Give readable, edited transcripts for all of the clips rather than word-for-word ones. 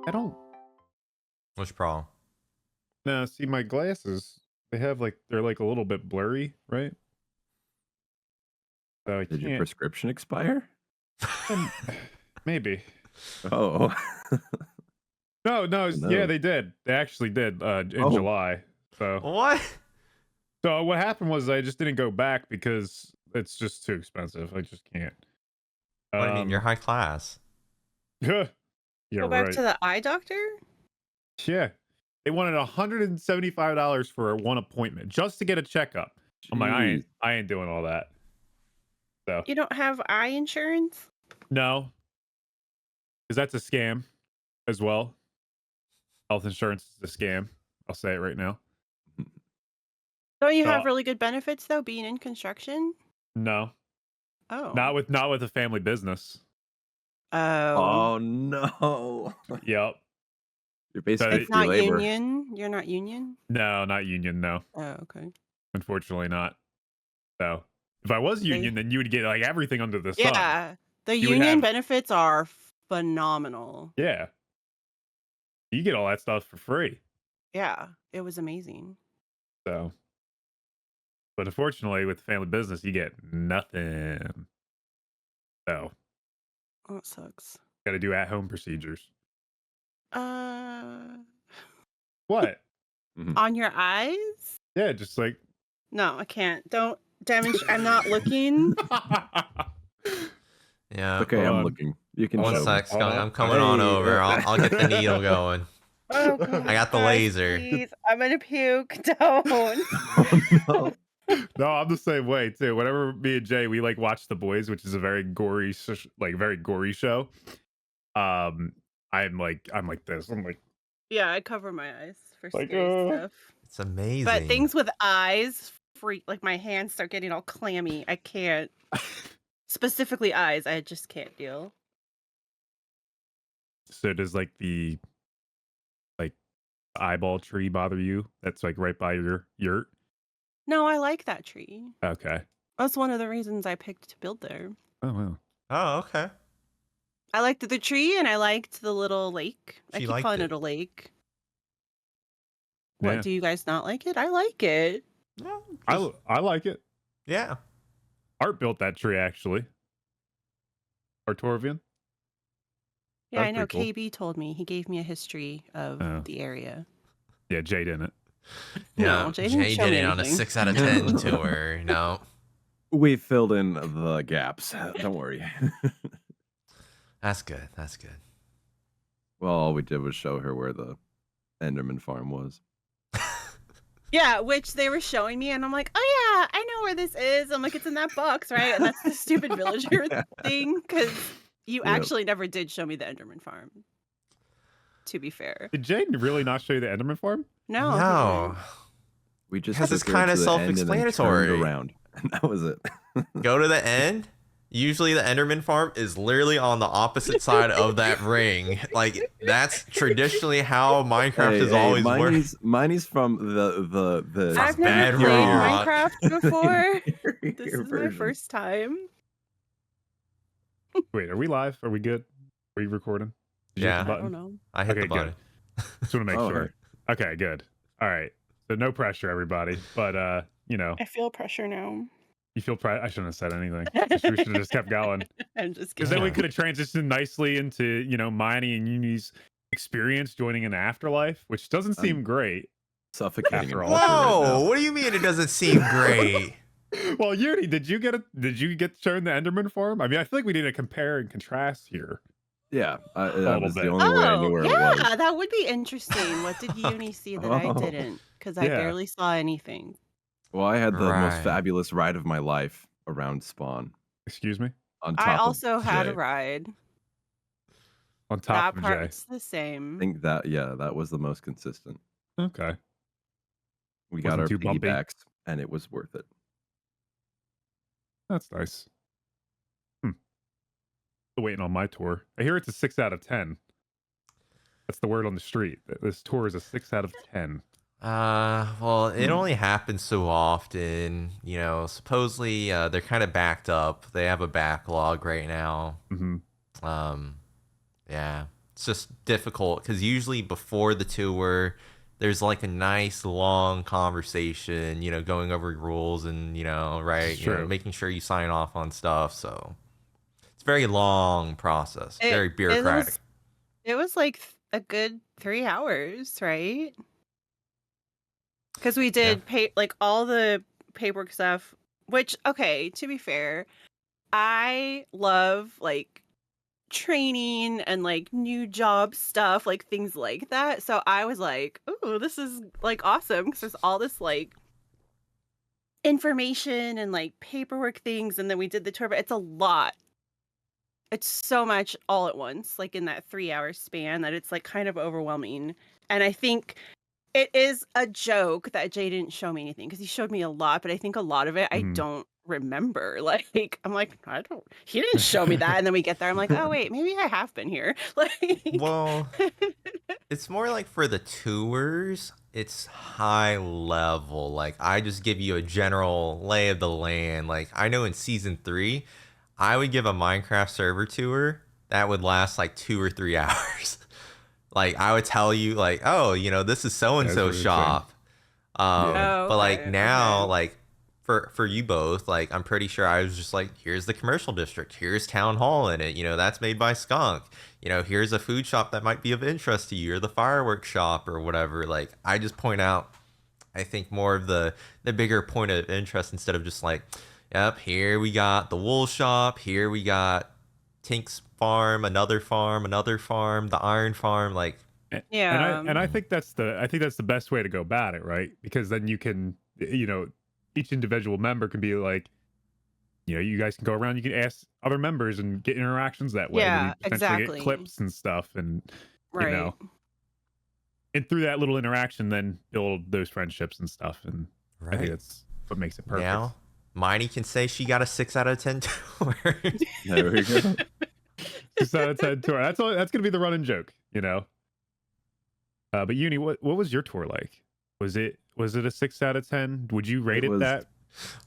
I don't. What's your problem? No, see, my glasses, they're like a little bit blurry, right? So I Did your can't. prescription expire? Maybe. Oh. No, yeah, No. they did. They actually did in Oh. July. So What? what happened was I just didn't go back because it's just too expensive. I just can't. What, I mean, you're high class. Yeah, Go back right. to the eye doctor? Yeah. They wanted $175 for one appointment just to get a checkup. I'm like, Jeez. I ain't doing all that. So You don't have eye insurance? no, because that's a scam as well. Health insurance is a scam. I'll say it right now. Don't you So- have really good benefits though, being in construction? No, Oh. not with a family business. Oh. Oh no. Yep. You're basically It's not free labor. union? You're not union? No, not union. No, Oh, okay. unfortunately not. So if I was union, then you would get like everything under the sun. Yeah. The You would union have- benefits are phenomenal. Yeah. You get all that stuff for free. Yeah. It was amazing. So, but unfortunately, with family business, you get nothing. So, Oh, it sucks. got to do at-home procedures. What? On your eyes? Yeah, just like. No, I can't. Don't demonstrate. I'm not looking. Yeah. Okay, Hold I'm on. looking. You can One show me. sec, Skunk. I'm coming on Hey. over. I'll get the needle going. Oh, God, I got the guys, laser. Please. I'm gonna puke. Don't. Oh, no. No, I'm the same way too. Whenever me and Jay, we like watch The Boys, which is a very gory, very gory show. I'm like this. I'm like, Yeah, I cover my eyes for Like, scary stuff. It's amazing. But things with eyes freak. Like my hands start getting all clammy. I can't. Specifically eyes, I just can't deal. so does like the eyeball tree bother you? That's like right by your yurt. No, I like that tree. Okay. That's one of the reasons I picked to build there. Oh wow. Oh, okay. I liked the tree and I liked the little lake. I She keep liked calling it. it a lake. What, Yeah. do you guys not like it? I like it. Yeah. I like it. Yeah. Art built that tree actually. Artorian. Yeah, That's I know. pretty cool. KB told me. He gave me a history of Oh. the area. Yeah, Jay didn't. Yeah. No, Jay didn't show did me it on a anything. 6 out of 10 tour. No. We filled in the gaps. Don't worry. That's good. That's good. Well, all we did was show her where the Enderman farm was. Yeah, which they were showing me, and I'm like, oh yeah, I know where this is. I'm like, it's in that box, right? And that's the stupid villager thing, because you Yep. actually never did show me the Enderman farm. To be fair, Did Jay really not show you the Enderman farm? no, he No. We just Because it's took her kinda to the end and then self-explanatory. turned around, and that was it. Go to the end. Usually the Enderman farm is literally on the opposite side of that ring. Like, that's traditionally how Minecraft has always worked. Mine's from the I've never played Bedrock. Minecraft before. This inferior is my version. first time. Wait, are we live? Are we good? Are we recording? Did you hit Yeah. the I don't button? know. I hit Okay, the button. Just want to make All sure. right. Okay, good. All right. So no pressure, everybody. But you know, I feel pressure now. you feel I shouldn't have said anything. We should have just kept going. I'm just Because kidding. then we could have transitioned nicely into, Miney and Uni's experience joining an afterlife, which doesn't seem great. Suffocating After in all. water right Whoa! now. What do you mean it doesn't seem great? Well, Uni, did you get shown the Enderman farm? I mean, I feel like we need to compare and contrast here. Yeah, that little was bit. the only way I knew Oh, where it yeah, was. that would be interesting. What did Uni see that I Oh. didn't? Because I Yeah. barely saw anything. Well, I had the most Right. fabulous ride of my life around spawn. Excuse me? On top I of also had a Jay. ride. On top That of Jay. part's the I same. think that was the most consistent. Okay. We got Wasn't our too bumpy. piggybacks, and it was worth it. That's nice. Still waiting on my tour. I hear it's a 6 out of 10. That's the word on the street. This tour is a 6 out of 10. Well, it only happens so often. Supposedly they're kind of backed up. They have a backlog right now. Hmm. Um, yeah, it's just difficult because usually before the tour, there's like a nice long conversation, going over rules and, right, It's true. making sure you sign off on stuff. So it's a very long process, It very bureaucratic. it was like a good 3 hours, right? Because we did like all the paperwork stuff. Which, okay, to be fair, I love like training and like new job stuff, like things like that. So I was like, "Ooh, this is like awesome," because there's all this like information and like paperwork things, and then we did the tour, but it's a lot. It's so much all at once, like in that 3 hour span, that it's like kind of overwhelming. And I think it is a joke that Jay didn't show me anything because he showed me a lot, but I think a lot of it I Mhm. don't remember. Like I'm like, he didn't show me that. And then we get there, I'm like, oh wait, maybe I have been here. Like Well, it's more like for the tours, it's high level. Like I just give you a general lay of the land. Like I know in season 3, I would give a Minecraft server tour that would last like 2 or 3 hours. Like I would tell you like, oh, this is so and That's so what you're saying. shop. Yeah. Oh, But like okay, now, okay. like for you both, like I'm pretty sure I was just like, here's the commercial district, here's town hall in it, that's made by Skunk. Here's a food shop that might be of interest to you, or the fireworks shop or whatever. Like I just point out, I think more of the bigger point of interest instead of just like, yep, here we got the wool shop, here we got Tink's farm, another farm, the iron farm, like And I think that's the best way to go about it, right? Because then you can, each individual member can be like, you guys can go around, you can ask other members and get interactions that way. Then you Yeah, potentially get exactly. clips and stuff, and you Right. know, and through that little interaction, then build those friendships and stuff. And I think right that's what makes it perfect. now, Miney can say she got a 6 out of 10 tour. There we go. 6 out of 10 tour. That's all. That's gonna be the running joke, But Uni, what was your tour like? Was it a 6 out of 10? Would you rate It it was. that?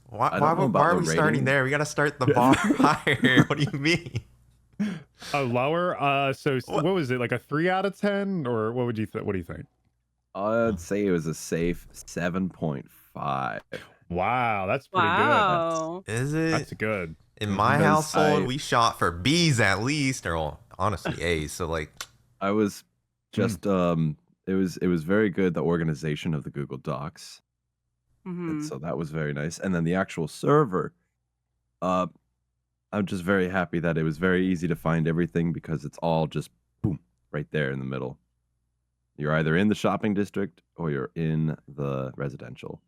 Why, I why, don't know why about are the we starting rating. there? We got to start the bar higher. What do you mean? Lower. So What? what was it, like a 3 out of 10, or what would you what do you think? I'd say it was a safe 7.5. Wow, that's pretty good. Wow. Is it? That's good. In my Because household, I- we shot for B's at least, or well, honestly A's. So like, I was just it was very good, the organization of the Google Docs. Mhm. And so that was very nice. And then the actual server, I'm just very happy that it was very easy to find everything because it's all just boom right there in the middle. You're either in the shopping district or you're in the residential.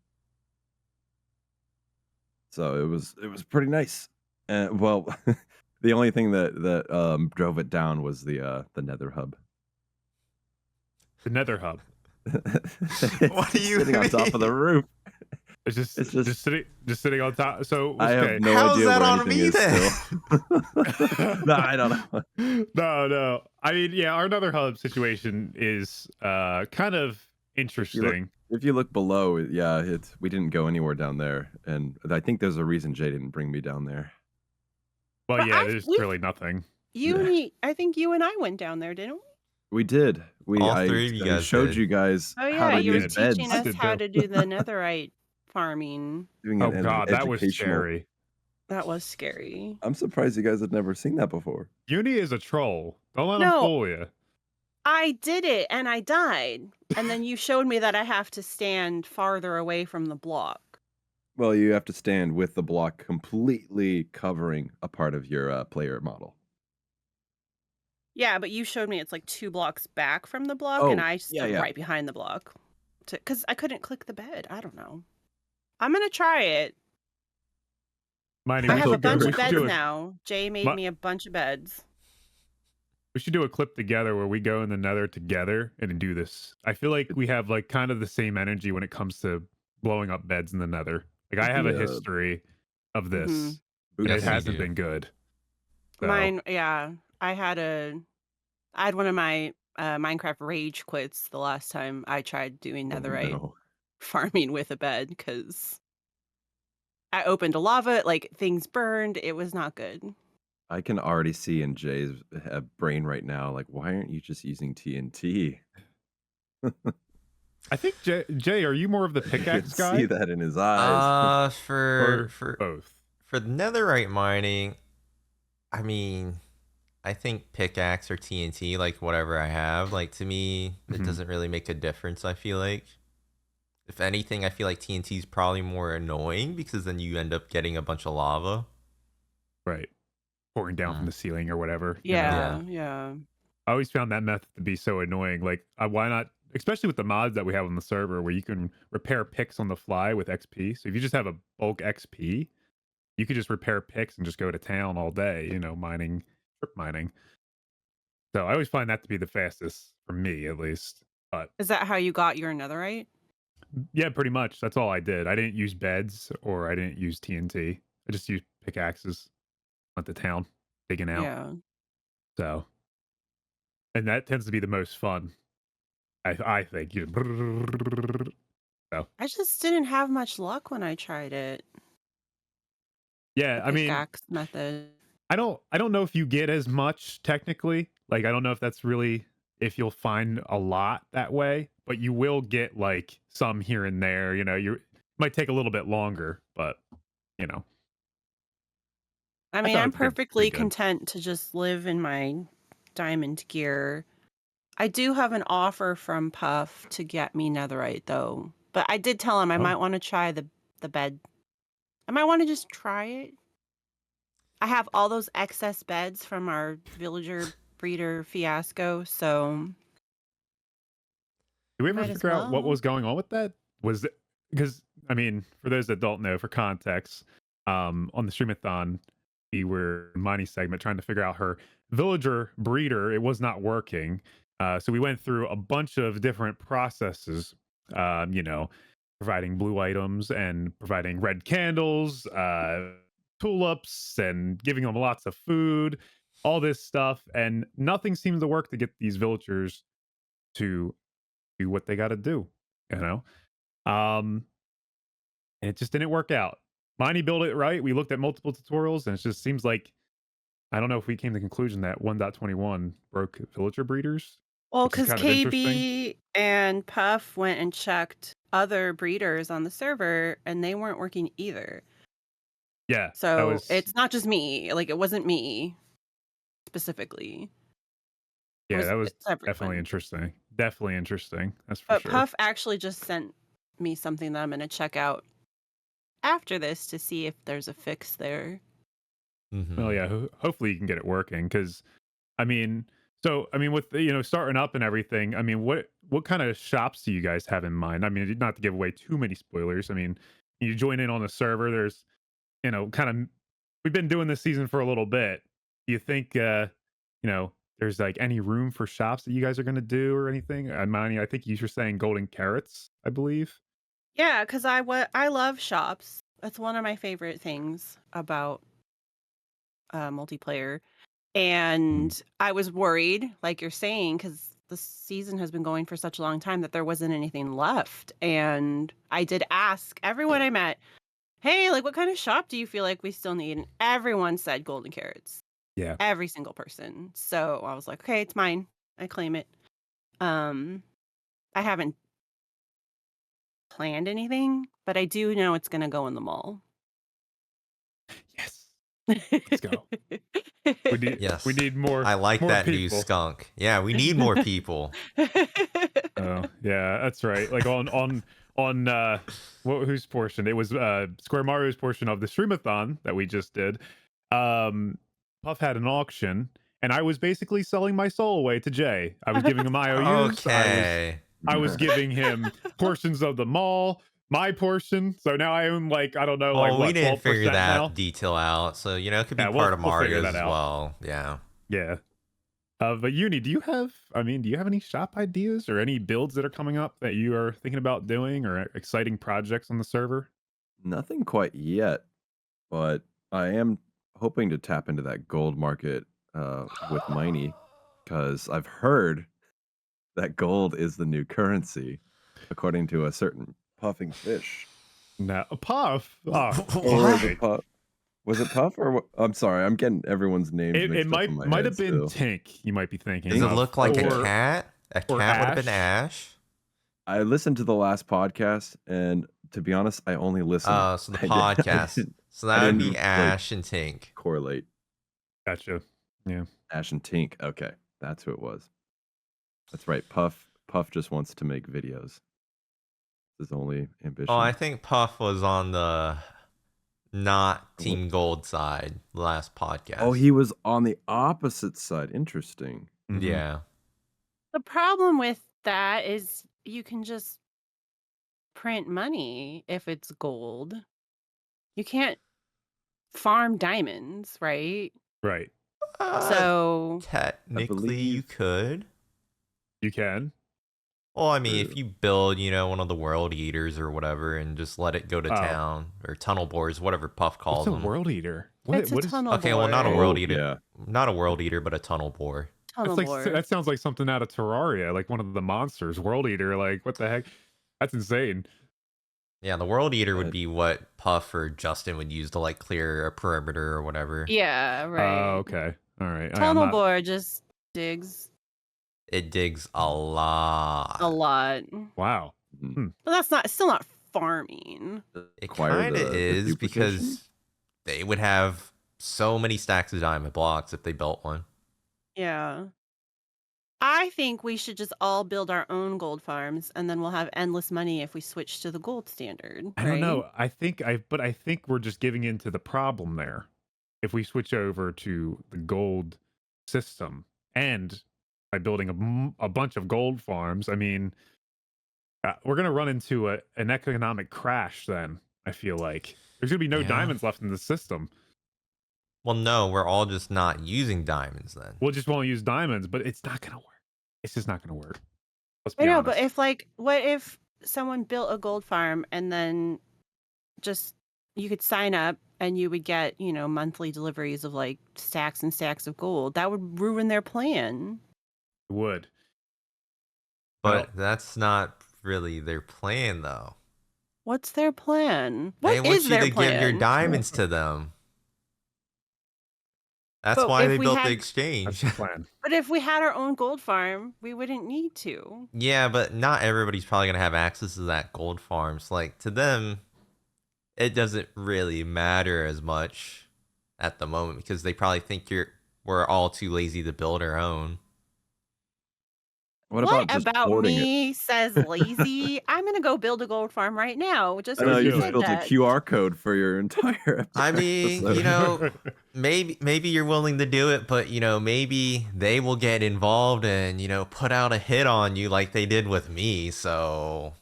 So it was pretty nice. Well, the only thing that drove it down was the Nether hub. The Nether hub. It's What do just you sitting on top of the mean? roof? It's just It's just sitting on top. So I okay. have no How's idea that where on anything me is then? still. No, I don't know. No. I mean, yeah, our Nether hub situation is kind of interesting. If you look below, yeah, we didn't go anywhere down there, and I think there's a reason Jay didn't bring me down there. Well, But yeah, there's we really nothing. I think you and I went down there, didn't we? We did. All three of you I guys showed did. you guys Oh how yeah, to you were use beds. teaching I us did how too. to do the netherite farming. Doing Oh an god, that was educational. scary. That was scary. I'm surprised you guys had never seen that before. Uni is a troll. Don't let him No. fool you. I did it and I died. And then you showed me that I have to stand farther away from the block. Well, you have to stand with the block completely covering a part of your player model. Yeah, but you showed me it's like 2 blocks back from the block, Oh, and I stood yeah. right behind the block. Because I couldn't click the bed. I don't know. I'm going to try it. Miney, I we have a should bunch we of should beds do a- now. Jay made My- me a bunch of beds. We should do a clip together where we go in the Nether together and do this. I feel like we have like kind of the same energy when it comes to blowing up beds in the Nether. Like I have a Yeah. history of this, Mhm. and Yes, it you hasn't do. been good. So, Mine, yeah. I had one of my Minecraft rage quits the last time I tried doing Oh, netherite. no. farming with a bed because I opened a lava, like things burned. It was not good. I can already see in Jay's brain right now, like, why aren't you just using TNT? I think Jay, are you more of the I can pickaxe see guy that in his eyes. For or both? for netherite mining, I mean, I think pickaxe or TNT, like whatever I have, like to me, it Mhm. doesn't really make a difference. I feel like, if anything, I feel like TNT is probably more annoying because then you end up getting a bunch of lava. Right. Pouring down from Mm. the ceiling or whatever. Yeah, yeah. I always found that method to be so annoying. Like, why not? Especially with the mods that we have on the server, where you can repair picks on the fly with XP. So if you just have a bulk XP, you could just repair picks and just go to town all day. Mining, strip mining. So I always find that to be the fastest for me, at least. But Is that how you got your netherite? yeah, pretty much. That's all I did. I didn't use beds or I didn't use TNT. I just used pickaxes. Went to town, digging out. Yeah. So, and that tends to be the most fun. I think. So I just didn't have much luck when I tried it. yeah, The I mean, pickaxe method. I don't know if you get as much technically. Like, I don't know if that's really if you'll find a lot that way, but you will get like some here and there. You might take a little bit longer, but you know. I I mean, thought I'm it did perfectly pretty good. content to just live in my diamond gear. I do have an offer from Puff to get me netherite though. But I did tell him I Oh. might want to try the bed. I might want to just try it. I have all those excess beds from our villager breeder fiasco, so Did we ever might as figure out what well. was going on with that? Was it because I mean, for those that don't know, for context, on the streamathon, we were in Money's segment trying to figure out her villager breeder. It was not working. So we went through a bunch of different processes, providing blue items and providing red candles, tulips, and giving them lots of food, all this stuff. And nothing seemed to work to get these villagers to do what they got to do, you know? And it just didn't work out. Miney built it right. We looked at multiple tutorials, and it just seems like I don't know if we came to the conclusion that 1.21 broke villager breeders, Well, which is because kind of interesting. KB and Puff went and checked other breeders on the server, and they weren't working either. Yeah, that So was it's not just me. Like, it wasn't me specifically. yeah, that was It's everyone. definitely interesting. Definitely interesting. That's for But sure. Puff actually just sent me something that I'm going to check out after this to see if there's a fix there. Mhm. Well, yeah, hopefully you can get it working because, I mean, with starting up and everything, I mean, what kind of shops do you guys have in mind? I mean, not to give away too many spoilers. I mean, you join in on a server. There's, kind of, we've been doing this season for a little bit. Do you think, there's like any room for shops that you guys are going to do or anything? I think you were saying golden carrots, I believe. Yeah, because I love shops. That's one of my favorite things about multiplayer. And I was worried, like you're saying, because the season has been going for such a long time that there wasn't anything left. And I did ask everyone I met, hey, like, what kind of shop do you feel like we still need? And everyone said golden carrots. Yeah. Every single person. So I was like, okay, it's mine. I claim it. I haven't planned anything, but I do know it's gonna go in the mall. Yes. Let's go. We need Yes. we need more. I like more that new people. skunk. Yeah, we need more people. Oh yeah, that's right. Like on whose portion? It was Square Mario's portion of the streamathon that we just did. Puff had an auction, and I was basically selling my soul away to Jay. I was giving him IOUs. Okay. I was giving him portions of the mall, my portion. So now I own like I don't know, Well, like what, we didn't 12% figure that now? detail out, so it could be Yeah, part of we'll figure Mario's that as out. well. Yeah. Yeah. But Uni, do you have any shop ideas or any builds that are coming up that you are thinking about doing or exciting projects on the server? Nothing quite yet, but I am hoping to tap into that gold market with Miney because I've heard that gold is the new currency, according to a certain puffing fish. No, Puff. Oh, Or was right. it Puff? Was it Puff or what? I'm sorry, I'm getting everyone's names It mixed up might in my might head have been still. Tink. You might be thinking. Does it of, look like a or- cat? A or cat would have been Ash. Ash. I listened to the last podcast, and to be honest, I only listened. So the I podcast. didn't So that would didn't, be like, Ash and Tink. correlate. Gotcha. Yeah. Ash and Tink. Okay, that's who it was. That's right. Puff just wants to make videos. His only ambition. Oh, I think Puff was on the not Team Gold side last podcast. Oh, he was on the opposite side. Interesting. Mhm. Yeah. The problem with that is you can just print money if it's gold. You can't farm diamonds, right? Right. So Technically, you believe- could. You can. Well, I mean, True. if you build, one of the world eaters or whatever, and just let it go to Oh. town or tunnel bores, whatever Puff calls What's a them. world eater? it's a what is? tunnel Okay, well, not a board. world Oh, eater. yeah. Not a world eater, but a tunnel bore. Tunnel That's like board. that sounds like something out of Terraria, like one of the monsters. World eater. Like what the heck? That's insane. Yeah, the world eater would Right. be what Puff or Justin would use to like clear a perimeter or whatever. Yeah, right. Oh, okay. All right. I'm Tunnel not- board just digs It digs a lot. a lot. Wow. Mhm. But that's still not farming. It Acquire kind of the is duplication? because they would have so many stacks of diamond blocks if they built one. Yeah. I think we should just all build our own gold farms and then we'll have endless money if we switch to the gold standard. I don't right? know. I think we're just giving into the problem there. If we switch over to the gold system and by building a bunch of gold farms, I mean, we're going to run into an economic crash then, I feel like. There's going to be no Yeah. diamonds left in the system. Well, no, we're all just not using diamonds then. We'll just won't use diamonds, but it's not going to work. It's just not going to work. Let's be I know, honest. but what if someone built a gold farm and then just you could sign up and you would get, monthly deliveries of like stacks and stacks of gold? That would ruin their plan. It would. But that's not really their plan, though. What's their plan? They What want is you their to plan? give your diamonds to them. That's But why if they we built had- the That's exchange. the plan. But if we had our own gold farm, we wouldn't need to. Yeah, but not everybody's probably going to have access to that gold farms. Like, to them, it doesn't really matter as much at the moment because they probably think we're all too lazy to build our own. What about just hoarding it? me says lazy? I'm gonna go build a gold farm right now. Just I know because you do just said built that. a QR code for your entire. I mean, episode. maybe you're willing to do it, but maybe they will get involved and put out a hit on you like they did with me. So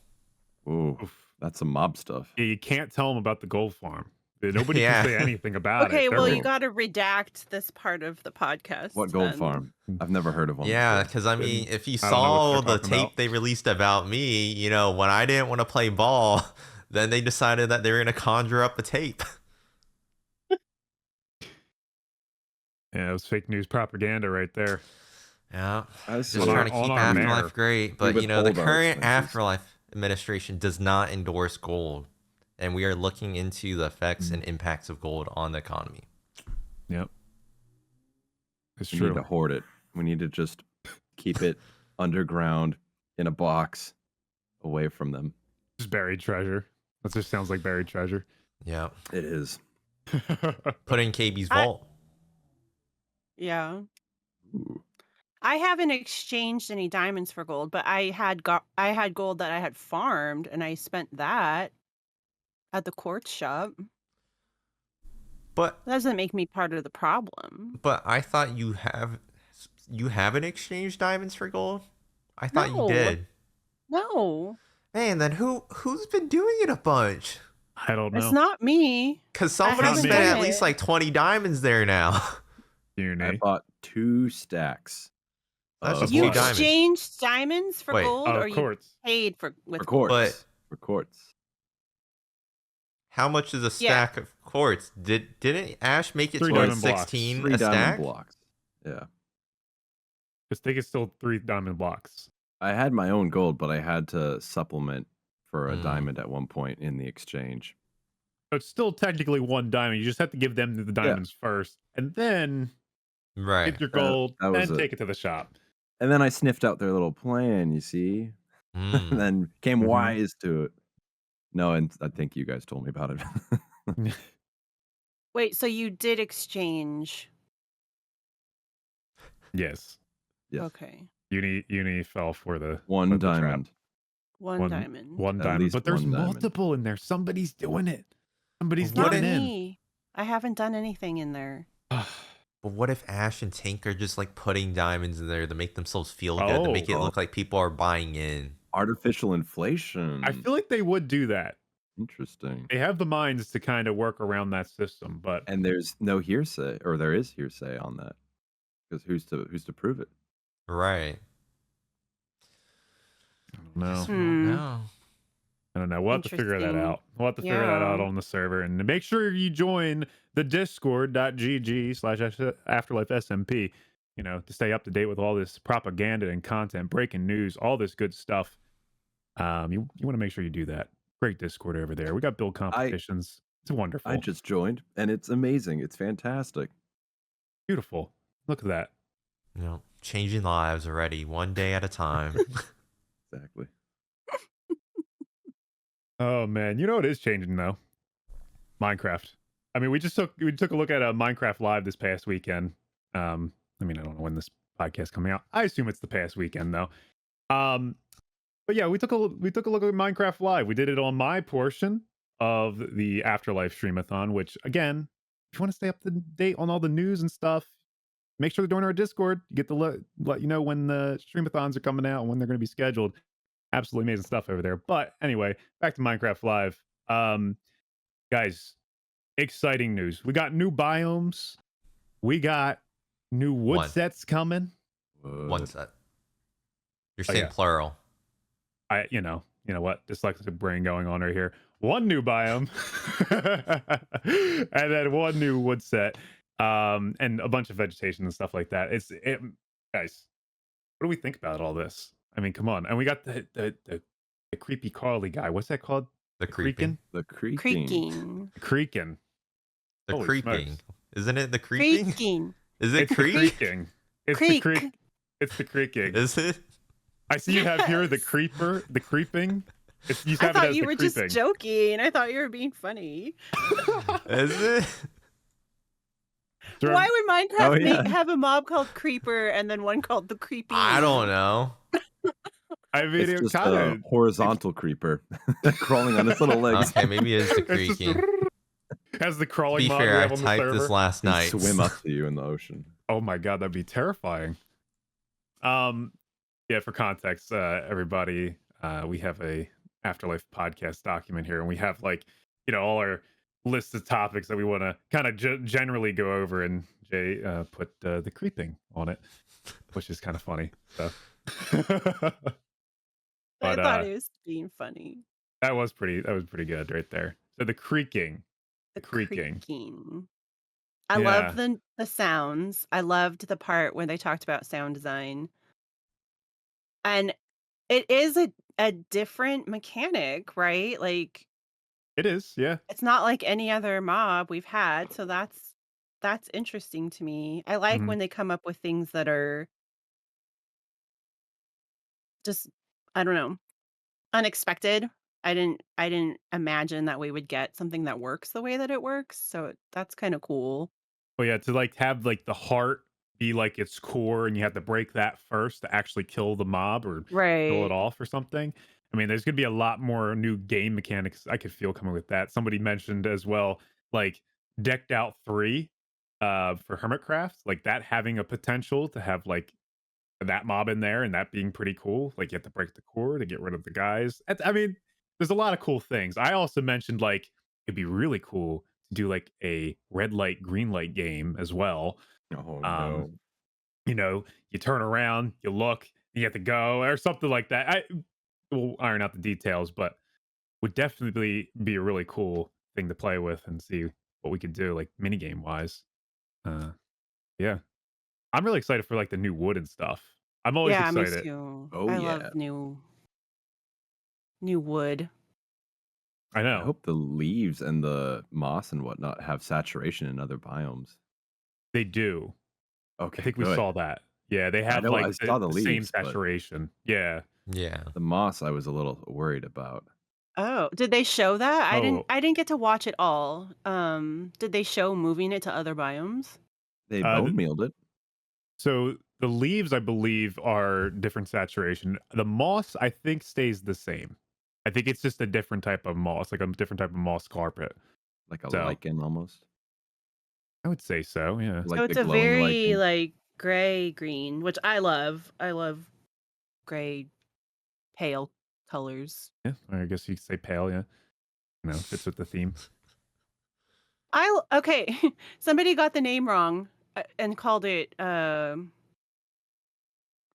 Ooh, that's some mob stuff. Yeah, you can't tell them about the gold farm. Nobody Yeah. can say anything about Okay, it. well, They're- you got to redact this part of the podcast. What gold then. farm? I've never heard of one. yeah, before. because I mean, if you I don't know what saw they're the talking tape about. they released about me, when I didn't want to play ball, then they decided that they were gonna conjure up a tape. Yeah, it was fake news propaganda right there. Yeah. I Just swear. trying to on keep our Afterlife mayor. great, but the withhold our current expenses. Afterlife administration does not endorse gold, and we are looking into the effects and impacts of gold on the economy. Yep. It's We need to true. hoard it. We need to just keep it underground in a box, away from them. Just buried treasure. That just sounds like buried treasure. Yeah, It is. put in KB's I- vault. Yeah. Ooh. I haven't exchanged any diamonds for gold, but I had gold that I had farmed, and I spent that at the quartz shop. But That doesn't make me part of the problem. I thought you haven't exchanged diamonds for gold. I thought No. you did. No, Man, then who's been doing it a bunch? I don't know. it's not me. Because I somebody haven't spent done at it. least like 20 diamonds there now. I Uni. bought 2 stacks. That's of just You two what? diamonds. exchanged diamonds for Wait, gold, Oh, or of you course. paid with For quartz. But- For quartz. How much is a Yeah. stack of quartz? Didn't Ash make it 3 to like diamond blocks. 16 3 a diamond stack? blocks. Yeah. I think it's still 3 diamond blocks. I had my own gold, but I had to supplement for a Mm, diamond at one point in the exchange. So it's still technically one diamond. You just have to give them the Yeah, diamonds first, and then right. get your that gold, that was then it. take it to the shop. And then I sniffed out their little plan, you see? And Mm. then came Hmm. wise to it. No, and I think you guys told me about it. Wait, so you did exchange? Yes, Yes. Okay. Uni fell for the One trap. diamond. One One diamond. one At diamond, least but there's one diamond. multiple in there. Somebody's doing it. Somebody's What Not getting if in. me. I haven't done anything in there. but what if Ash and Tink are just like putting diamonds in there to make themselves feel good, to make it Oh, look like people are buying in? artificial I inflation. feel like they would do that. Interesting. They have the minds to kind of work around that system, but And there's no hearsay, or there is hearsay on that. Because who's to prove it? Right. I don't I guess know. we won't Hmm. know. I don't know. We'll have to figure that Interesting. out. We'll have to figure that out Yeah. on the server, and make sure you join the discord.gg/afterlife SMP, to stay up to date with all this propaganda and content, breaking news, all this good stuff. You want to make sure you do that. Great Discord over there. We got build I competitions. It's I wonderful. just joined, and it's amazing. It's fantastic. Beautiful. Look at that. You know, changing lives already, one day at a time. Exactly. Oh man, you know what is changing though? Minecraft. I mean, we took a look at Minecraft Live this past weekend. I mean, I don't know when this podcast coming out. I assume it's the past weekend though. Um, but yeah, we took a look at Minecraft Live. We did it on my portion of the Afterlife Streamathon. Which again, if you want to stay up to date on all the news and stuff, make sure to join our Discord. You get to let you know when the Streamathons are coming out and when they're going to be scheduled. Absolutely amazing stuff over there. But anyway, back to Minecraft Live. Guys, exciting news. We got new biomes. We got new wood One. sets coming. One Wood. set. You're Oh saying yeah. plural. You know what? Dyslexic brain going on right here. One new biome. And then one new wood set. And a bunch of vegetation and stuff like that. Guys, what do we think about all this? I mean, come on. And we got the creepy crawly guy. What's that called? The creeping. The creaking. Creaking. Creaking. The Holy creeping. smokes. Isn't it the creeping? Creaking. Is it It's the creak? creaking. It's Creak. the creak. It's the creaking. Is it? I see you have here the Yes. creeper, the creeping. You I have it thought as you the were creeping. just joking. I thought you were being funny. Is it? Sure. Why would Minecraft Oh, yeah. have a mob called Creeper and then one called the Creepy? I don't know. I mean, It's it just kind a of horizontal creeper crawling on its little legs. Okay, maybe it is the it's just creaking. has the To crawling be mod we fair, I have on the typed server. this last They night. swim up to you in the ocean. Oh my god, that'd be terrifying. Yeah, for context, everybody, we have a Afterlife podcast document here, and we have all our lists of topics that we want to kind of generally go over, and Jay put the creeping on it, which is kind of funny. So, I but thought it was being funny. that was pretty good right there. So the creaking, The creaking. creaking. I Yeah. loved the sounds. I loved the part where they talked about sound design. And it is a different mechanic, right? Like It is, yeah. it's not like any other mob we've had, so that's interesting to me. I like Mhm. when they come up with things that are just, I don't know, unexpected. I didn't imagine that we would get something that works the way that it works, so that's kind of cool. Oh yeah, to have the heart be its core, and you have to break that first to actually kill the mob or kill it Right. off or something. I mean, there's gonna be a lot more new game mechanics I could feel coming with that. Somebody mentioned as well, Decked Out 3 for Hermitcraft, that having a potential to have that mob in there and that being pretty cool. You have to break the core to get rid of the guys. I mean, there's a lot of cool things. I also mentioned it'd be really cool to do a red light, green light game as well. Oh Um, no. you turn around, you look, you have to go or something like that. We'll iron out the details, but would definitely be a really cool thing to play with and see what we could do, mini game wise. Yeah, I'm really excited for the new wood and stuff. I'm always Yeah, me excited. too. Oh I yeah. love new wood. I I know hope the leaves and the moss and whatnot have saturation in other biomes. they do. I Okay, think we good. saw that. Yeah, they I have know I like saw the the same leaves, but saturation. Yeah. Yeah. the moss I was a little worried about. Oh, did they show that? Oh, I didn't get to watch it all. Did they show moving it to other biomes? They uh, bone mealed it. so the leaves, I believe, are different saturation. The moss, I think, stays the same. I think it's just a different type of moss, like a different type of moss carpet. Like a So lichen almost. I would say so. Yeah. So Like the it's a glowing very lichen. like gray green, which I love. I love gray pale colors. Yeah. I guess you could say pale. Yeah. Fits with the theme. Okay, somebody got the name wrong and called it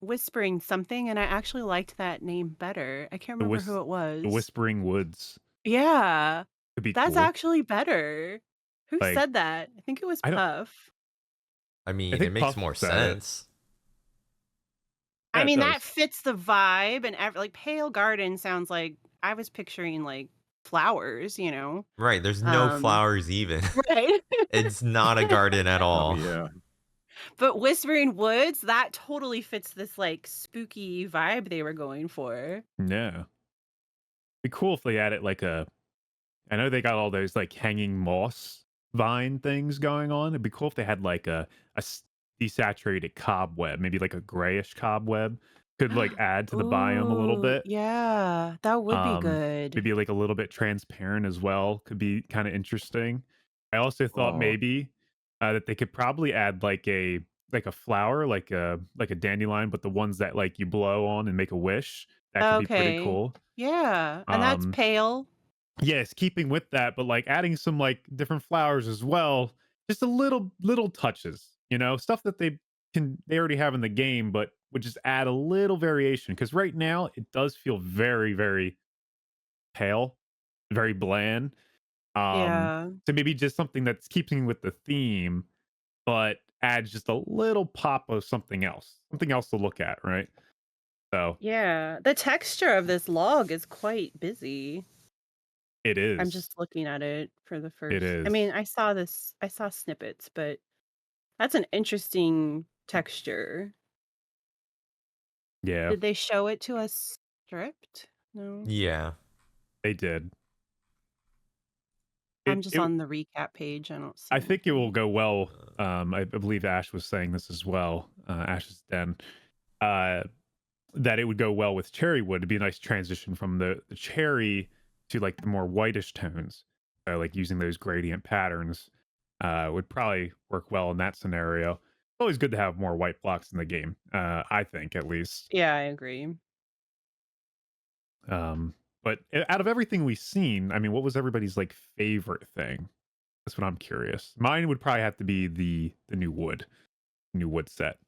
Whispering something, and I actually liked that name better. I can't The remember who it the was. Whispering Woods Yeah, could be that's cool. actually better. Who Like said that? I think it was I don't. Puff. I I mean, it think makes Puff more said it. sense. Yeah, I it mean, that does. fits the vibe, and like Pale Garden sounds like I was picturing like flowers, you know. Right, there's no Um, flowers even. right. It's not a garden at Oh all. yeah. But Whispering Woods, that totally fits this like spooky vibe they were going for. Yeah. Be cool if they added like a. I know they got all those like hanging moss vine things going on. It'd be cool if they had like a desaturated cobweb, maybe like a grayish cobweb. Could like add to the biome a little Ooh, bit. yeah, that would be Um, good. maybe like a little bit transparent as well. Could be kind of interesting. I also thought Oh, maybe that they could probably add like a flower, like a dandelion, but the ones that like you blow on and make a wish. That could be pretty Okay. cool. Yeah, and that's Um, pale. yes, keeping with that, but like adding some like different flowers as well. Just a little touches, stuff that they already have in the game, but would just add a little variation. Because right now it does feel very, very pale, very bland. Yeah. So maybe just something that's keeping with the theme, but adds just a little pop of something else to look at, right? So Yeah. The texture of this log is quite busy. it I'm is, just looking at it for the it first. I mean, is, I saw snippets, but that's an interesting texture. yeah, Did they show it to us stripped? No. Yeah. they did. I'm It just it on the recap page. I don't see I think it will anything. go well. I believe Ash was saying this as well. Ash's Den, uh, that it would go well with cherry wood. It'd be a nice transition from the cherry to like the more whitish tones. Like using those gradient patterns would probably work well in that scenario. It's always good to have more white blocks in the game. I think at least. Yeah, I agree. But out of everything we've seen, I mean, what was everybody's like favorite thing? That's what I'm curious. Mine would probably have to be the new wood set.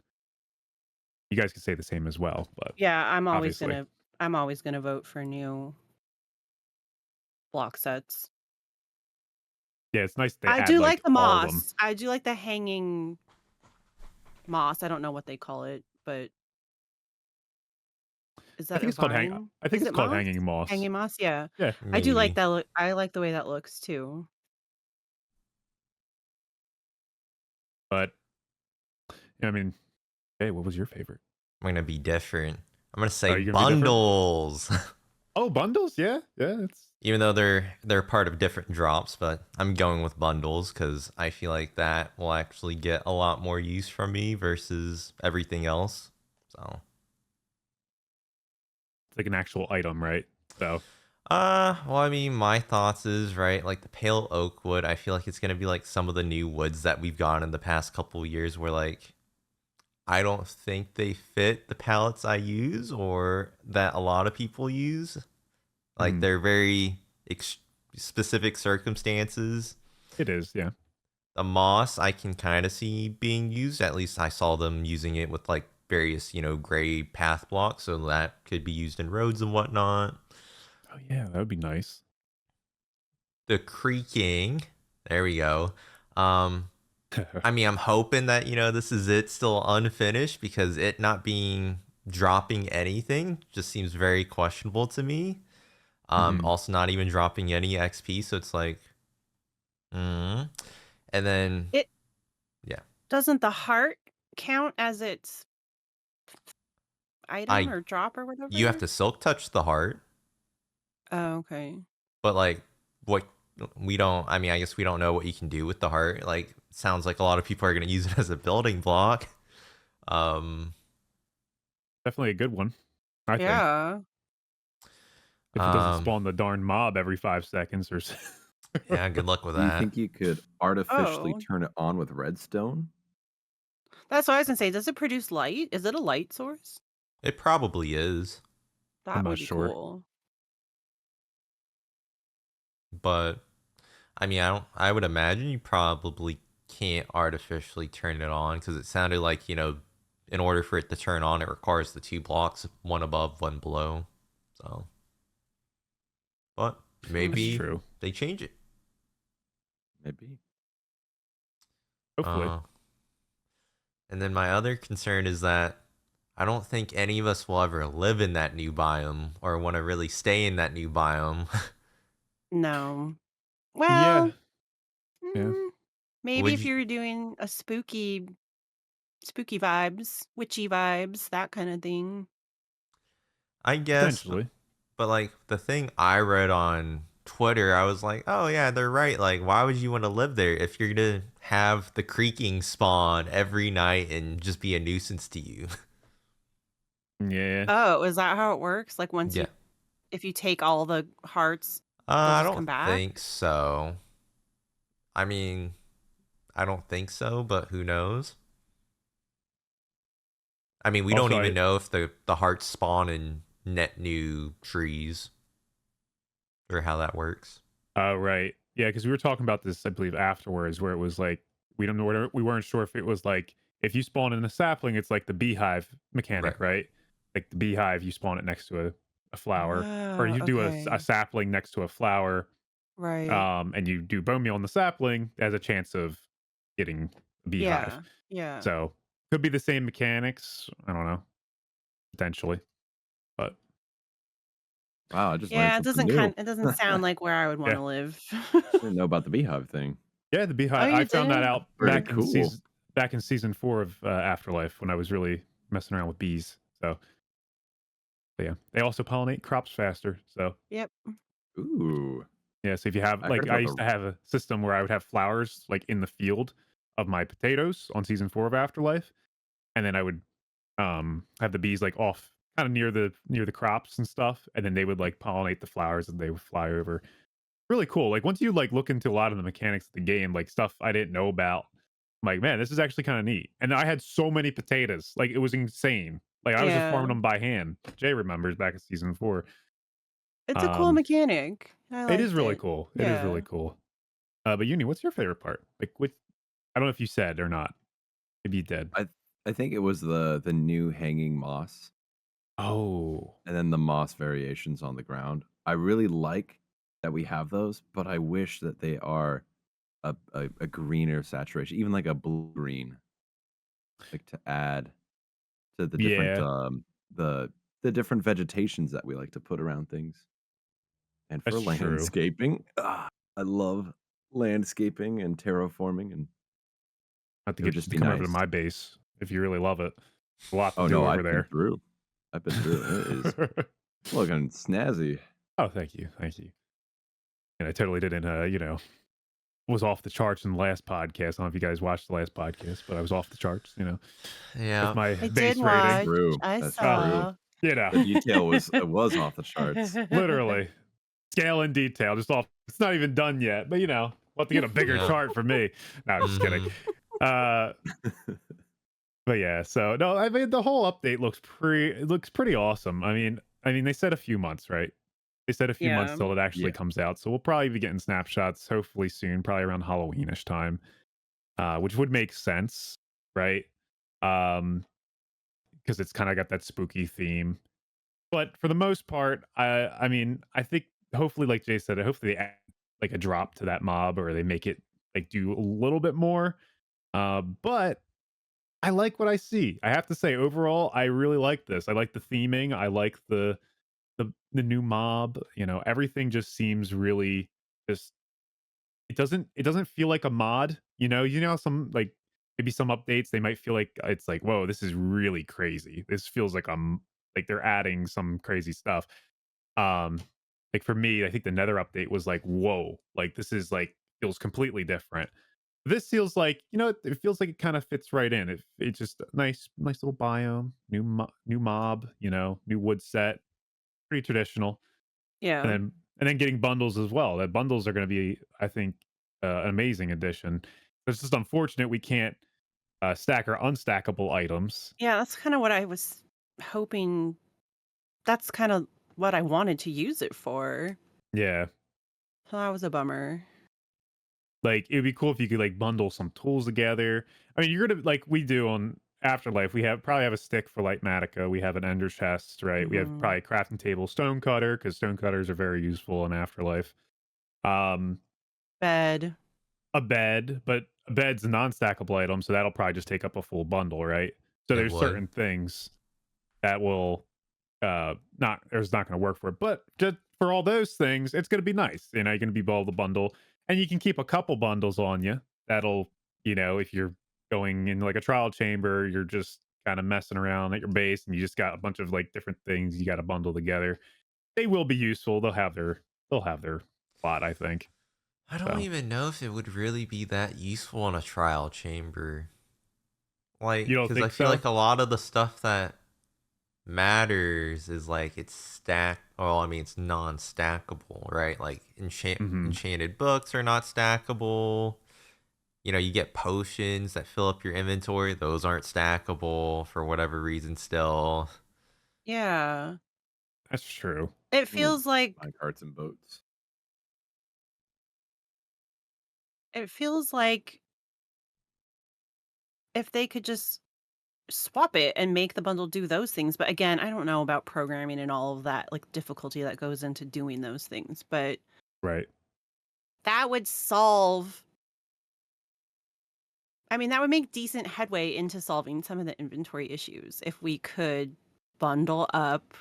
You guys can say the same as well, but Yeah, obviously, I'm always gonna vote for new block sets. yeah, it's nice they I add do like like the all of them. moss. I do like the hanging moss. I don't know what they call it, but is I that think a it's called vine? I think Is it's it called moss? hanging moss. Hanging moss? Yeah. Yeah, I do like Maybe. that look. I like the way that looks too. but I mean, hey, what was your favorite? I'm gonna be different. I'm gonna say Are you gonna be different? bundles. Oh, bundles. Yeah, yeah. It's Even though they're part of different drops, but I'm going with bundles because I feel like that will actually get a lot more use from me versus everything else. So, like an actual item, right? So well, I mean, my thoughts is right, like the pale oak wood. I feel like it's gonna be like some of the new woods that we've gotten in the past couple years, where like I don't think they fit the palettes I use or that a lot of people use. Like mm, they're very specific circumstances. it is. Yeah, The moss I can kind of see being used. At least I saw them using it with like various, gray path blocks, so that could be used in roads and whatnot. oh yeah, that would be nice. The creaking, there we go. I mean, I'm hoping that this is it still unfinished because it not being dropping anything just seems very questionable to me. Mhm. Also not even dropping any XP, so it's like, mm. And then It yeah, doesn't the heart count as its item I or drop or you have whatever? to silk touch the heart, Oh, okay. but like what we don't. I mean, I guess we don't know what you can do with the heart. Like, sounds like a lot of people are gonna use it as a building block. Um, Definitely a good one, I think. Yeah. If it doesn't spawn the darn mob every 5 seconds or so. yeah, good luck with Do you that. think you could artificially Oh, turn it on with redstone? that's what I was gonna say. Does it produce light? Is it a light source? It probably is, I'm That not would be sure. cool. but I mean, I would imagine you probably can't artificially turn it on because it sounded like, in order for it to turn on, it requires the 2 blocks, one above, one below. So, but That's maybe true. they change it. Maybe. Hopefully. Uh, and then my other concern is that I don't think any of us will ever live in that new biome or want to really stay in that new biome. No. Yeah. Well, Yeah. maybe Would if you? you're doing a spooky vibes, witchy vibes, that kind of thing. I guess, Potentially. but like the thing I read on Twitter, I was like, oh yeah, they're right. Like, why would you want to live there if you're gonna have the creaking spawn every night and just be a nuisance to you? Yeah. Oh, is that how it works? Like once Yeah. if you take all the hearts, they'll I just don't come back? think so. I mean, I don't think so, but who knows? I mean, we don't Also, even know if the hearts spawn in net new trees or how that works. right. Yeah, because we were talking about this, I believe, afterwards, where it was like we weren't sure if it was like if you spawn in a sapling, it's like the beehive Right. mechanic, right? Like the beehive, you spawn it next to a flower, or Oh, you do a okay. sapling next to a flower, Right. and you do bone meal on the sapling, has a chance of getting a beehive. Yeah. Yeah. So could be the same mechanics. I don't know, potentially, but Wow, I just learned Yeah, something new. it doesn't sound like where I would want yeah, to live. Didn't know about the beehive thing. yeah, the Oh, beehive. I you found that did? out Pretty cool. back in season 4 of Afterlife when I was really messing around with bees. So yeah, they also pollinate crops faster. So Yep. Ooh. yeah, so if you have I heard like I about used the to have a system where I would have flowers like in the field of my potatoes on season 4 of Afterlife, and then I would have the bees like off kind of near the crops and stuff, and then they would like pollinate the flowers and they would fly over. Really cool. Like once you like look into a lot of the mechanics of the game, like stuff I didn't know about, I'm like, man, this is actually kind of neat. And I had so many potatoes, like it was insane. Like I was just farming Yeah. them by hand. Jay remembers back in season 4. It's a cool Um, mechanic. I it is liked really it. cool. It is really Yeah. cool. But Uni, what's your favorite part? Like, which I don't know if you said or not. Maybe you did. I think it was the new hanging moss Oh, and then the moss variations on the ground. I really like that we have those, but I wish that they are a greener saturation, even like a blue green, like to add to the different yeah, the the different vegetations that we like to put around things. And for that's true. landscaping, I love landscaping and terraforming, and I have to it would get just you to be come over to nice. my base if you really love it. A lot to Oh do no, over I've been there. through. I've been through. It is looking snazzy. Oh, thank you, thank you. And I totally didn't, was off the charts in the last podcast. I don't know if you guys watched the last podcast, but I was off the charts, with Yeah. my I did base That's rating. watch. true. I That's Oh, true. saw. you know, The detail was off the charts. literally scale and detail, just off. It's not even done yet, but we'll have to get a bigger Yeah. chart for me. No, I'm just kidding. Hmm. Uh, but yeah, so no, I mean the whole update looks pretty awesome. I mean they said a few months, right? They said a few months Yeah. till it actually Yeah. comes out, so we'll probably be getting snapshots hopefully soon, probably around Halloweenish time, which would make sense, right? Um, because it's kind of got that spooky theme. But for the most part, I mean, I think hopefully, like Jay said, hopefully they add like a drop to that mob or they make it like do a little bit more. But I like what I see. I have to say, overall, I really like this. I like the theming. I like the new mob, everything just seems really just it doesn't feel like a mod, some like maybe some updates they might feel like it's like, whoa, this is really crazy. This feels like like they're adding some crazy stuff. Um like for me, I think the Nether update was like, whoa, like this is like feels completely different. This feels like, it feels like it kind of fits right in. It's just a nice little biome, new mob, new wood set, pretty traditional. Yeah. And then getting bundles as well. That bundles are going to be, I think, an amazing addition. It's just unfortunate we can't stack or unstackable items. Yeah, that's kind of what I was hoping. That's kind of what I wanted to use it for. Yeah, So that was a bummer. like it would be cool if you could like bundle some tools together. I mean, you're gonna like we do on Afterlife. We probably have a stick for Lightmatica. We have an Ender chest, right? We have Mhm. probably a crafting table, stone cutter, because stone cutters are very useful in Afterlife. Um, Bed. a bed, but a bed's a non-stackable item, so that'll probably just take up a full bundle, right? So It there's would. certain things that will not going to work for it, but just for all those things, it's going to be nice. You're going to be able to bundle, and you can keep a couple bundles on you. That'll, if you're going in like a trial chamber, you're just kind of messing around at your base, and you just got a bunch of like different things you got to bundle together. They will be useful. They'll have their spot, I think. I don't So even know if it would really be that useful in a trial chamber. Like, you don't because I think feel so? like a lot of the stuff that matters is like it's stack. Well, I mean, it's non-stackable, right? Like Hmm. enchanted books are not stackable. You get potions that fill up your inventory. Those aren't stackable for whatever reason still. Yeah. That's true. It Ooh, feels like my carts and boats. it feels like if they could just swap it and make the bundle do those things. But again, I don't know about programming and all of that, like difficulty that goes into doing those things. But Right. that would solve. I mean, that would make decent headway into solving some of the inventory issues if we could bundle up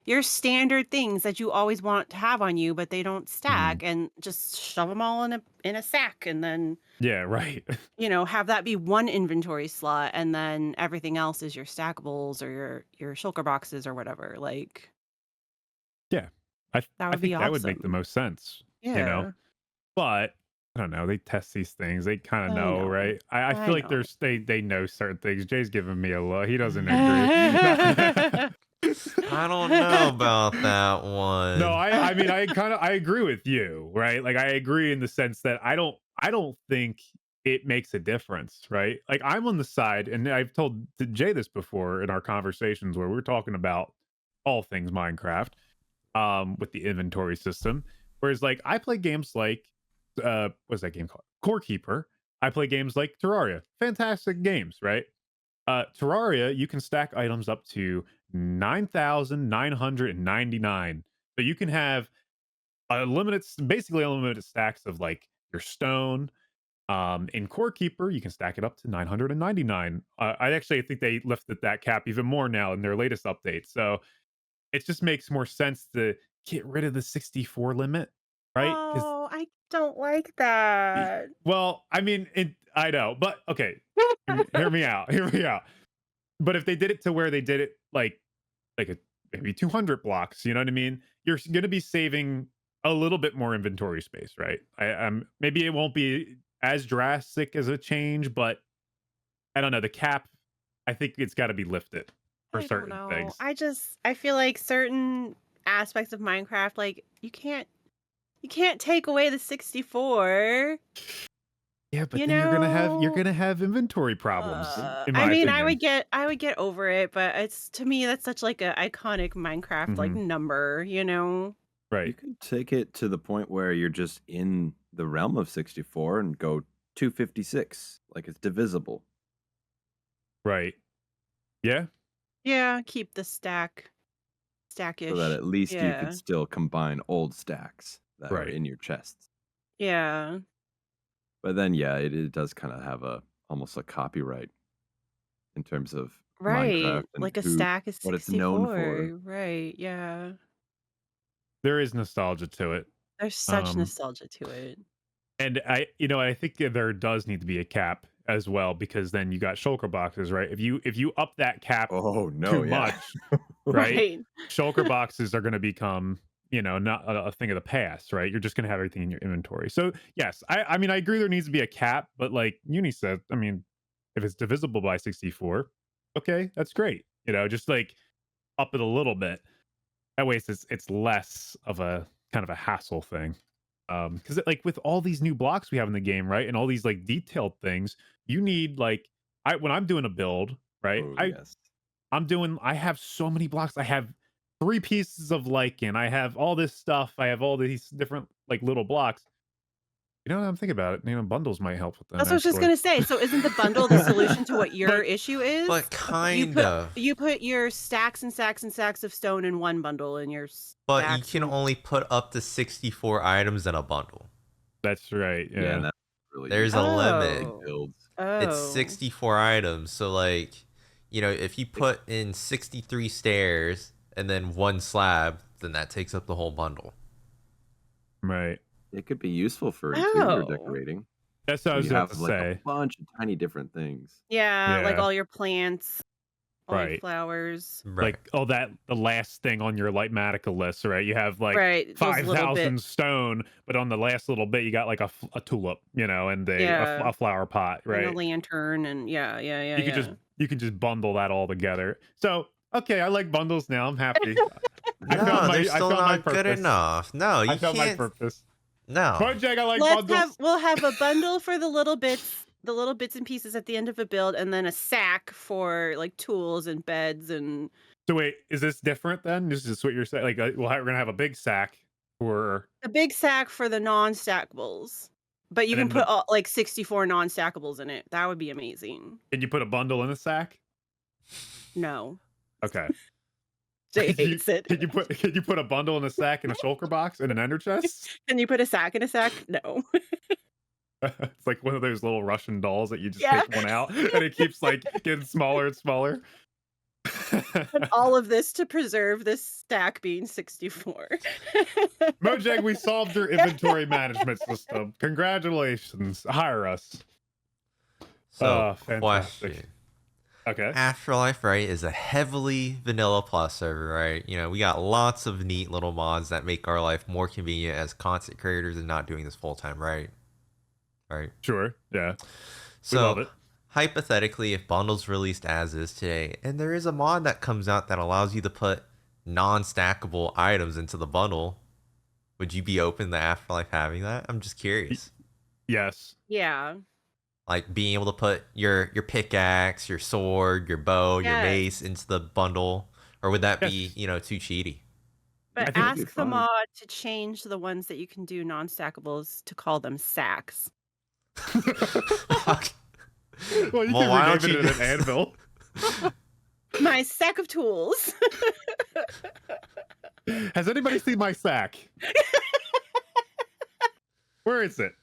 your standard things that you always want to have on you, but they don't Hmm. stack, and just shove them all in a sack, and then Yeah. Right. have that be one inventory slot, and then everything else is your stackables or your shulker boxes or whatever. Like Yeah. I that I would be think that would make the awesome. most sense. You know. Yeah, But I don't know. They test these things. They kind of I know, know. right? I I feel like know. they know certain things. Jay's giving me a look. He doesn't agree. No, I don't know about that no. one. I mean I agree with you, right? Like I agree in the sense that I don't think it makes a difference, right? Like I'm on the side, and I've told Jay this before in our conversations where we're talking about all things Minecraft, with the inventory system. Whereas like I play games like what's that game called? Core Keeper. I play games like Terraria. Fantastic games, right? Terraria, you can stack items up to 9,999. So you can have basically unlimited stacks of like your stone. In Core Keeper, you can stack it up to 999. I actually think they lifted that cap even more now in their latest update. So it just makes more sense to get rid of the 64 limit, right? Because Oh, I don't like that. well, I mean, I know, but okay, hear me out. Hear me out. But if they did it to where they did it like maybe 200 blocks, you know what I mean? You're going to be saving a little bit more inventory space, right? Maybe it won't be as drastic as a change, but I don't know. The cap, I think it's got to be lifted for I don't certain know. things. I feel like certain aspects of Minecraft, like you can't take away the 64, Yeah, but you then you're know? gonna have inventory problems, in I my mean, opinion. I would get over it, but it's to me that's such like a iconic Minecraft like Hmm. number, you know? You Right, can take it to the point where you're just in the realm of 64 and go 256, like it's divisible. right. Yeah, Yeah, keep the So that stackish. at least you could Yeah. still combine old stacks that are right. in your chests. Yeah. But then, yeah, it does kind of have almost a copyright in terms of Right. Minecraft and Like a stack is what it's known for. 64. Right. Yeah. There is nostalgia to it. There's such Um, nostalgia to it. And I think that there does need to be a cap as well, because then you got shulker boxes, right? If you up that cap Oh no, too yeah. much, right? Right. Shulker boxes are going to become, not a thing of the past, right? You're just going to have everything in your inventory. So yes, I mean, I agree there needs to be a cap, but like Uni said, I mean, if it's divisible by 64, okay, that's great. Just like up it a little bit. That way it's less of a kind of a hassle thing. Because like with all these new blocks we have in the game, right, and all these like detailed things, you need like when I'm doing a build, right, Oh yes. I have so many blocks. I have 3 pieces of lichen. I have all this stuff. I have all these different like little blocks. I'm thinking about it. Bundles might help with that. That's what I was just actually. gonna say. So isn't the bundle the solution to what your issue is? But kind of. You put your stacks and stacks and stacks of stone in one bundle, and your But you stacks can and- only put up to 64 items in a bundle. That's right. Yeah, Yeah. and that's really There's a limit. Oh. builds. It's Oh. 64 items. So like, if you put in 63 stairs and then 1 slab, then that takes up the whole bundle. Right. It could be useful for interior Oh. decorating. That's what I was You about have to like say. a bunch of tiny different things. Yeah, like Yeah. all your plants, all your Right. flowers. Right. Like the last thing on your Lightmatica list, right? You have like Right. Those little 5,000 bits. stone, but on the last little bit you got like a tulip, and Yeah. a flower pot, And right? a lantern, and yeah. You can just bundle that all together. So okay, I like bundles now. I'm happy. I No, found they're I still found my not good purpose. enough. No, you I found my can't. purpose. No. Project, I like bundles. We'll have a bundle for the little bits and pieces at the end of a build, and then a sack for like tools and beds and So wait, is this different then? This is what you're saying? Like, we're gonna have a big sack for. a big sack for the non-stackables. But you And can then put like 64 non-stackables in it. That would be amazing. Can you put a bundle in a sack? No. Okay. Jay Can you- hates it. Can you put a bundle in a sack in a shulker box in an ender chest? Can you put a sack in a sack? No. It's like one of those little Russian dolls that you just Yeah. take one out and it keeps like getting smaller and smaller. And all of this to preserve this stack being 64. Mojang, we solved your inventory management system. Congratulations. Hire us. So, Fantastic. question. Okay. AfterLife, right, is a heavily vanilla plus server, right? We got lots of neat little mods that make our life more convenient as content creators and not doing this full time, right? Right. Sure. Yeah. We love So, it. hypothetically, if bundles released as is today, and there is a mod that comes out that allows you to put non-stackable items into the bundle, would you be open to AfterLife having that? I'm just curious. Yes. Yeah. Like being able to put your pickaxe, your sword, your bow, your Yes. mace into the bundle, or would that Yes. be, too cheaty? But think it'd be ask the fun. mod to change the ones that you can do non-stackables to call them sacks. Well, you Well, why can don't rename you it an just- anvil. My sack of tools. Has anybody seen my sack? Where is it?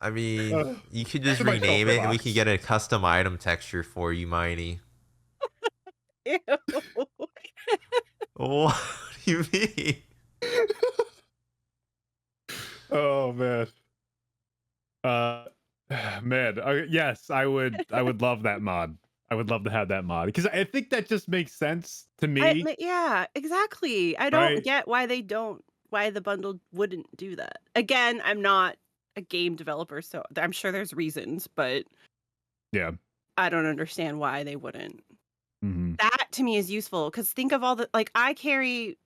I mean, you could just in my rename shulker it and we box. could get a custom item texture for you, Miney. Ew. What do you mean? Oh man. Man. Yes, I would love that mod. I would love to have that mod because I think that just makes sense to me. Yeah, exactly. I don't Right. get why the bundle wouldn't do that. Again, I'm not a game developer, so I'm sure there's reasons, but Yeah. I don't understand why they wouldn't. Mhm. That to me is useful because think of all the I carry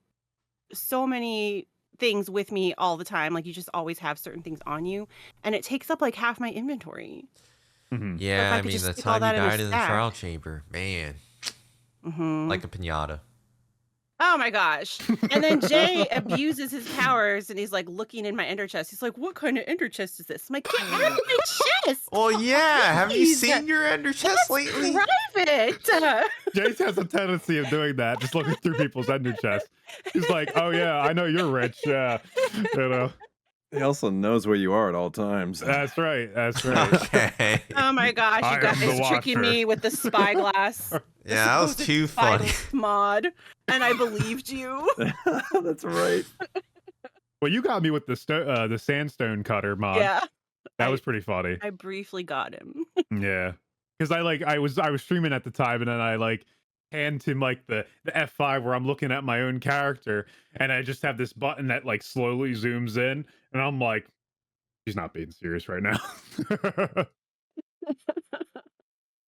so many things with me all the time. Like you just always have certain things on you, and it takes up like half my inventory. Mhm. Yeah, I I could mean, just the stick all time you that in a died in the stack. trial chamber, man, Mhm. like a pinata. Oh my gosh. And then Jay abuses his powers and he's like looking in my ender chest. He's like, what kind of ender chest is this? I'm like, get out of my chest. Well, yeah. Have you Please. seen your ender chest lately? Private. Jace has a tendency of doing that, just looking through people's ender chests. He's like, "Oh yeah, I know you're rich." Yeah, you know. He also knows where you are at all times. That's right. That's right. Okay. Oh my gosh, I you am the guys tricking watcher. me with the spyglass. The Yeah, that was supposed too funny. spyglass mod, and I believed you. That's right. Well, you got me with the sandstone cutter mod. Yeah, That I- was pretty funny. I briefly got him. Yeah, because I was streaming at the time, and then I like hand him like the F5 where I'm looking at my own character, and I just have this button that like slowly zooms in, and I'm like, he's not being serious right now.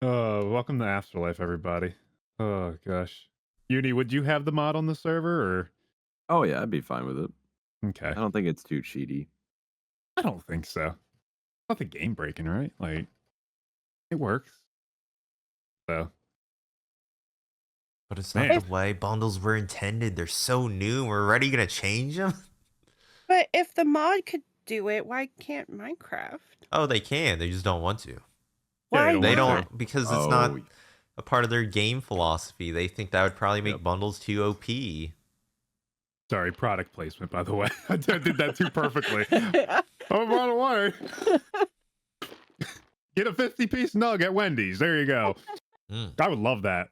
Welcome to Afterlife, everybody. Oh gosh, Uni, would you have the mod on the server or? Oh yeah, I'd be fine with it. Okay, I don't think it's too cheaty. I don't think so. Nothing game breaking, right? Like, it works. So. But it's not Man. the way bundles were intended. They're so new. We're already gonna change them. But if the mod could do it, why can't Minecraft? Oh, they can. They just don't want to. Why don't They want don't because it's not Oh, a part of their game philosophy. They think that would probably make Yep. bundles too OP. Sorry, product placement, by the way. I did that too perfectly. Oh, by the way, get a 50-piece nug at Wendy's. There you go. Mm. I would love that.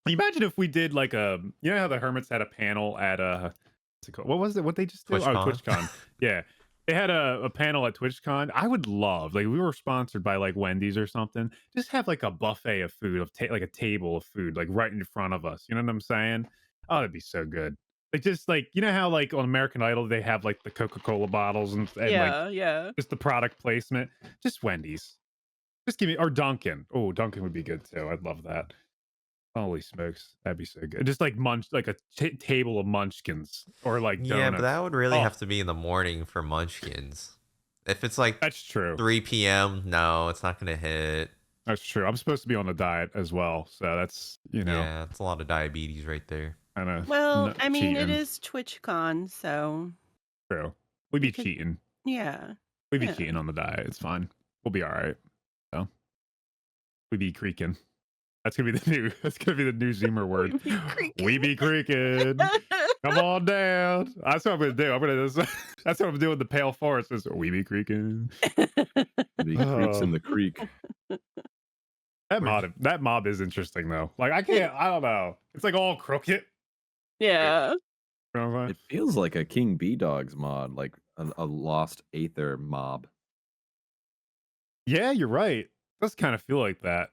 Imagine if we did like a, you know how the Hermits had a panel at what's it called? What was it? What they just did? Oh, TwitchCon. TwitchCon. Yeah. They had a panel at TwitchCon. I would love, like, we were sponsored by like Wendy's or something. Just have like a buffet of food, like a table of food, like right in front of us. You know what I'm saying? Oh, that'd be so good. Like, just like, you know how like on American Idol they have like the Coca-Cola bottles and like yeah. just the product placement. Just Wendy's. Just give me, or Dunkin'. Oh, Dunkin' would be good too. I'd love that. Holy smokes, that'd be so good. Just like like a table of munchkins or like donuts. Yeah, but that would really Oh. have to be in the morning for Munchkins. If it's like That's true. 3 p.m., no, it's not gonna hit. That's true. I'm supposed to be on a diet as well, so that's, you know, Yeah, it's a lot of diabetes right there. kind of. Well, I mean, it is TwitchCon, so true. We'd be could- cheating. yeah. We'd be yeah. cheating on the diet. It's fine. We'll be all right. So we'd be creaking. That's gonna be the new. That's gonna be the new Zoomer word. We be creaking. Come on down. That's what I'm gonna do. That's what I'm doing. The Pale Forest is we be creaking. The creeks in the creek. That mob is interesting though. Like I don't know. It's like all crooked. Yeah. You know what I'm It feels like a King B Dogs mod, like a lost Aether mob. Yeah, you're right. It does kind of feel like that.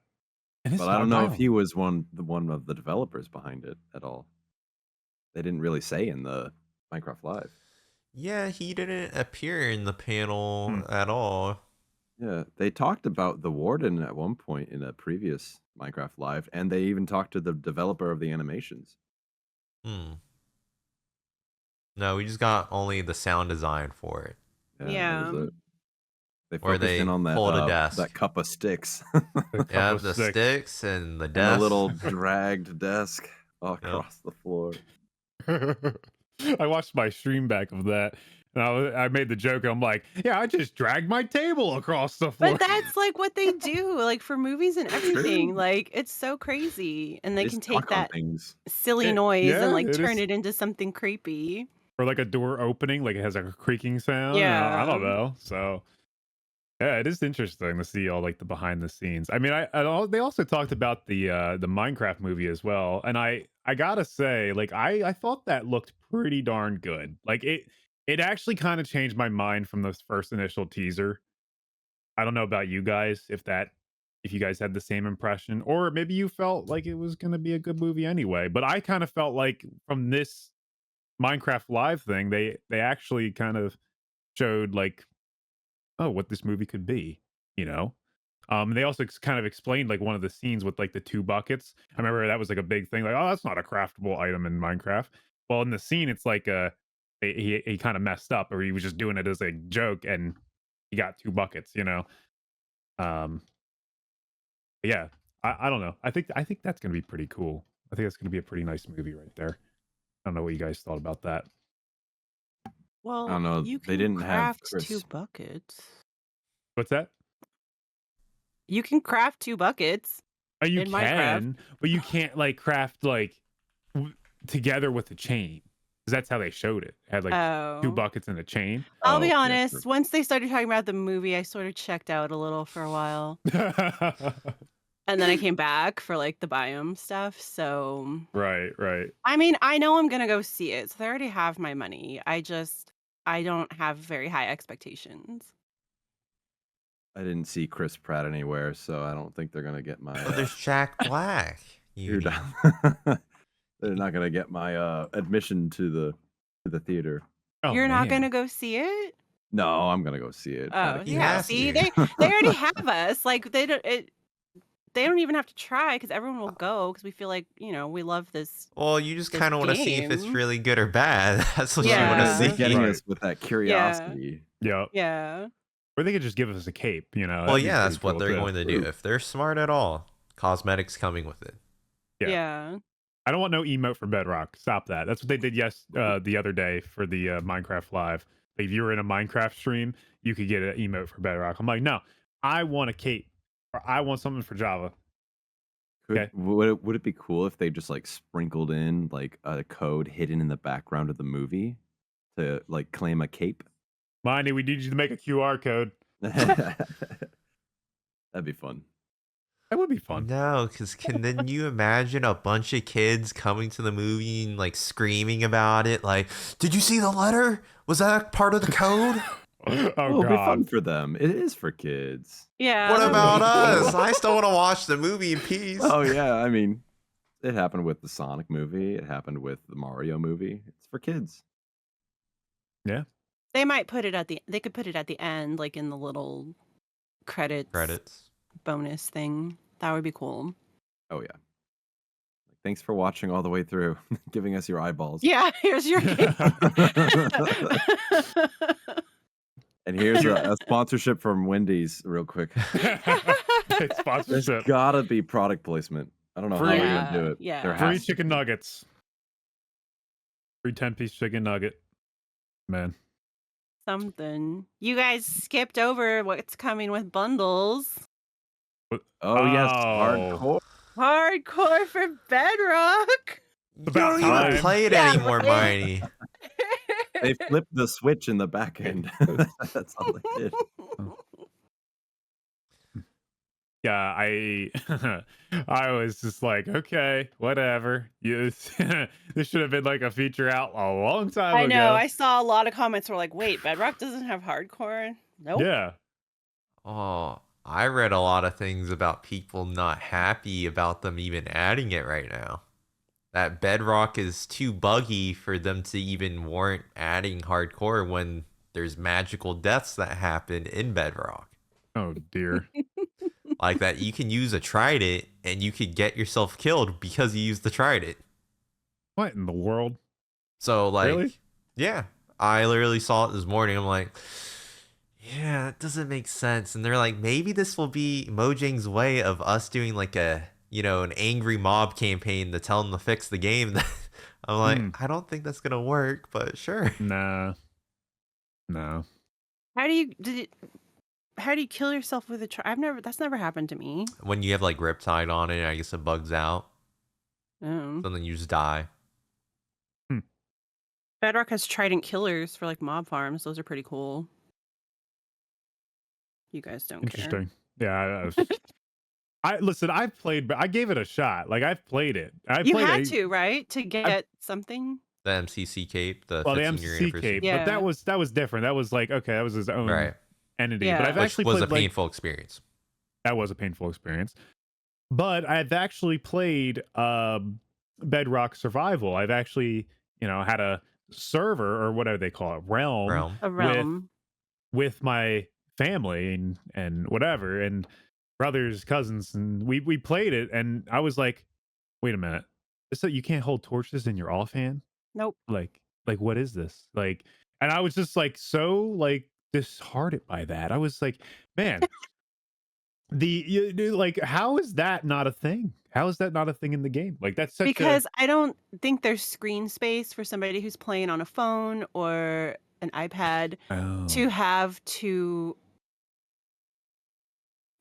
And it's But I don't know if not he was one of the developers behind it at all. They didn't really say in the Minecraft Live. Yeah, he didn't appear in the panel at all. Yeah, they talked about the Warden at one point in a previous Minecraft Live, and they even talked to the developer of the animations. Hmm. No, we just got only the sound design for it. That Yeah. was it. They Or focused they in on that pulled a desk. that cup of sticks A Yeah, couple the sticks. sticks and the and desk. a little dragged desk across the floor. I watched my stream back of that, and I made the joke. I'm like, yeah, I just dragged my table across the floor. But that's like what they do, like for movies and everything. True. Like it's so crazy, and they They can stuck take on that things. silly It- noise yeah, and like it turn is. it into something creepy. Or like a door opening, like it has like a creaking sound. I don't Yeah. know. So yeah, it is interesting to see all like the behind the scenes. I mean, they also talked about the Minecraft movie as well, and I gotta say, like I thought that looked pretty darn good. Like it actually kind of changed my mind from the first initial teaser. I don't know about you guys if you guys had the same impression, or maybe you felt like it was gonna be a good movie anyway. But I kind of felt like from this Minecraft Live thing, they actually kind of showed like, oh, what this movie could be, you know. They also kind of explained like one of the scenes with like the 2 buckets. I remember that was like a big thing, like, oh, that's not a craftable item in Minecraft. Well, in the scene, it's like he kind of messed up, or he was just doing it as a joke, and he got 2 buckets, you know. Yeah, I don't know. I think that's gonna be pretty cool. I think that's gonna be a pretty nice movie right there. I don't know what you guys thought about that. Well, don't know, you they can didn't have craft 2 Chris. buckets. What's that? You can craft 2 buckets. Oh, you In can, Minecraft. but you can't like craft like together with a chain. that's how they showed it. It had like 2 Oh. buckets in a chain. I'll be Oh, yeah, honest, true. once they started talking about the movie, I sort of checked out a little for a while. And then I came back for like the biome stuff. So, Right. I mean, I know I'm going to go see it. So they already have my money. I don't have very high expectations. I didn't see Chris Pratt anywhere, so I don't think they're gonna get my. Oh, there's Jack Black. You're Uni. down. They're not gonna get my admission to the theater. Oh, You're not man. going to go see it? No, I'm gonna go see it. out Oh, of You yeah. have See, to. they already have us. Like they don't even have to try because everyone will go because we feel like, we love this. Well, you just This kind of want to see if it's game. really good or bad. That's what you want Yeah. to They're see. getting Right. us with that curiosity. Yeah. Yeah. Or they could just give us a cape, Well, that'd be yeah, that's pretty what cool, they're too. going to do. True. If they're smart at all, cosmetics coming with it. Yeah. Yeah. I don't want no emote for Bedrock. Stop that. That's what they did the other day for the Minecraft Live. If you were in a Minecraft stream, you could get an emote for Bedrock. I'm like, no, I want a cape, or I want something for Java. Okay. Would it be cool if they just like sprinkled in like a code hidden in the background of the movie to like claim a cape? Mindy, we need you to make a QR code. That'd be fun. That would be fun. No, because then you imagine a bunch of kids coming to the movie and like screaming about it? Like, did you see the letter? Was that part of the code? Oh, It'll be fun God. for them. It is for kids. Yeah. What that'd be about cool. us? I still want to watch the movie in peace. Oh yeah, I mean, it happened with the Sonic movie. It happened with the Mario movie. It's for kids. They might put it they could put it at the end, like in the little credits bonus thing. That would be cool. Oh yeah. Thanks for watching all the way through, giving us your eyeballs. Yeah, here's your And here's a sponsorship from Wendy's, real quick. There's Sponsorship. gotta be product placement. I don't know how Free- they're gonna do it. Yeah. There Free has to chicken be. nuggets. Free 10-piece chicken nugget. Man. Something. You guys skipped over what's coming with bundles. Oh yes, Oh. hardcore. Hardcore for Bedrock. You About don't even time. play it Yeah, anymore, right? Mighty. They flipped the switch in the back end. That's all they did. Yeah, I was just like, okay, whatever. This should have been like a feature out a long time I ago. know. I saw a lot of comments were like, wait, Bedrock doesn't have hardcore? Nope. Yeah. Oh, I read a lot of things about people not happy about them even adding it right now. That Bedrock is too buggy for them to even warrant adding hardcore when there's magical deaths that happen in Bedrock. Oh dear. Like that you can use a trident and you could get yourself killed because you used the trident. What in the world? So like, Really? yeah, I literally saw it this morning. I'm like, yeah, that doesn't make sense. And they're like, maybe this will be Mojang's way of us doing like an angry mob campaign to tell them to fix the game. I'm like, I don't think that's gonna work, but sure. Nah. No. How do you kill yourself with a that's never happened to me. When you have like Riptide on it, I guess it bugs out. Oh. So then you just die. Bedrock has trident killers for like mob farms. Those are pretty cool. You guys don't care. Interesting. Yeah. Listen, I gave it a shot. Like I've played it. You had to, right? To get something? The MCC cape, the Well, the 15 year MCC anniversary. cape, Yeah. but that was different. That was like, okay, that was his own Right. entity. Yeah. But I've Which actually was played a painful experience. that was a painful experience. But I've actually played Bedrock Survival. I've actually, had a server or whatever they call it, realm. A realm. With my family and whatever, and brothers, cousins, and we played it, and I was like, wait a minute, so you can't hold torches in your offhand? Nope. Like what is this? Like, and I was just like so like disheartened by that. I was like, man, how is that not a thing? How is that not a thing in the game? Like that's such Because I don't think there's screen space for somebody who's playing on a phone or an iPad to have to.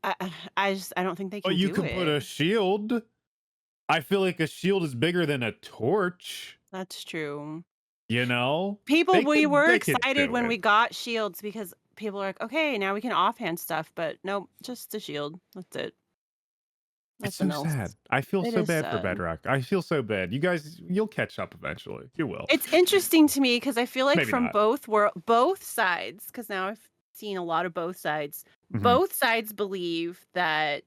I don't think they can. But you do can put a it. shield. I feel like a shield is bigger than a torch. That's true. You know, People, we were they can excited do when it. we got shields because people are like, okay, now we can offhand stuff, but nope, just the shield. That's it. It's so Nothing else. sad. I feel It so is bad for sad. Bedrock. I feel so bad. You guys, you'll catch up eventually. You will. It's interesting to me because I feel like Maybe from not. both sides, because now I've seen a lot of both sides. Mhm. Both sides believe that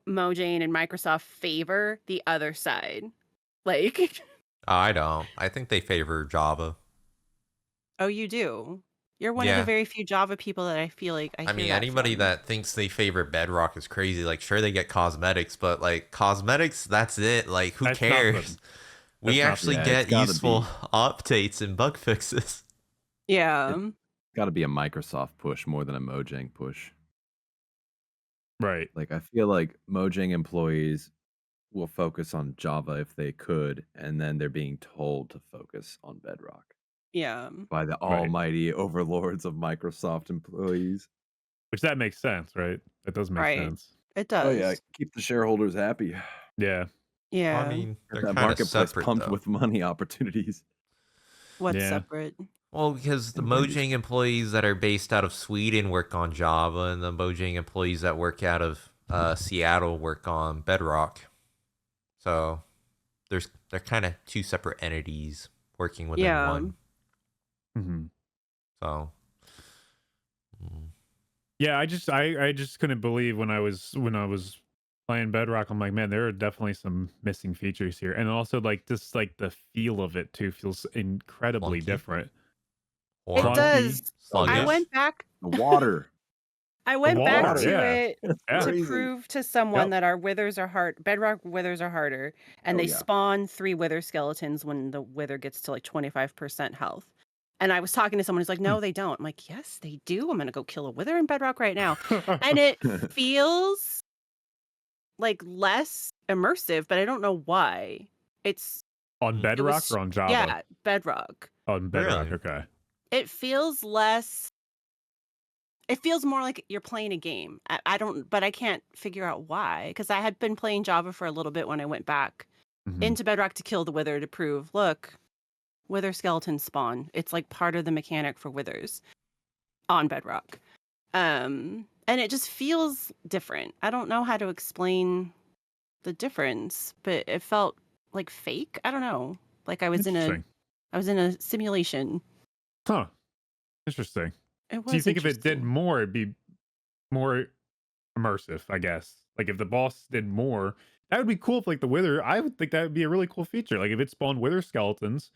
Mojang and Microsoft favor the other side. Like, I don't. I think they favor Java. oh, you do. You're one of the Yeah. very few Java people that I feel like I I hear mean, that anybody from. that thinks they favor Bedrock is crazy. Like, sure, they get cosmetics, but like cosmetics, that's it. Like, who That's cares? nothing. We That's actually nothing. Yeah, it's get gotta useful be. updates and bug fixes. Yeah. Got to be a Microsoft push more than a Mojang push. Right. Like, I feel like Mojang employees will focus on Java if they could, and then they're being told to focus on Bedrock Yeah. by the Right. almighty overlords of Microsoft employees. Which that makes sense, right? That does make Right. sense. It does. Oh yeah, keep the shareholders happy. Yeah. Yeah. I mean, Get they're that kind of marketplace separate, pumped though. with money opportunities. What's Yeah. separate? Well, because the And Wendy's. Mojang employees that are based out of Sweden work on Java, and the Mojang employees that work out of Seattle work on Bedrock. So they're kind of two separate entities working within Yeah. one. hmm So mm. Yeah, I just couldn't believe when I was playing Bedrock. I'm like, man, there are definitely some missing features here, and also like just like the feel of it too feels incredibly Clunky. different. It Horrible. does. Sluggish. I went back. The water. I went back water, to yeah. it Yeah. to Crazy. prove to someone Yep. that our withers are hard. Bedrock withers are harder, and Oh, they yeah. spawn 3 wither skeletons when the wither gets to like 25% health. And I was talking to someone who's like, "No, they don't." I'm like, "Yes, they do. I'm gonna go kill a wither in Bedrock right now." And it feels like less immersive, but I don't know why. It's On Bedrock or on Java? yeah, Bedrock. On Bedrock. Really? Okay. It feels less. It feels more like you're playing a game. I don't, but I can't figure out why. Because I had been playing Java for a little bit when I went back Mhm. into Bedrock to kill the wither to prove, look, wither skeletons spawn. It's like part of the mechanic for withers on Bedrock. And it just feels different. I don't know how to explain the difference, but it felt like fake. I don't know. Like I was in a simulation. Huh. Interesting. It was Do you think if it did interesting. more, it'd be more immersive, I guess? Like if the boss did more, that would be cool. If like the wither, I would think that would be a really cool feature. Like if it spawned wither skeletons,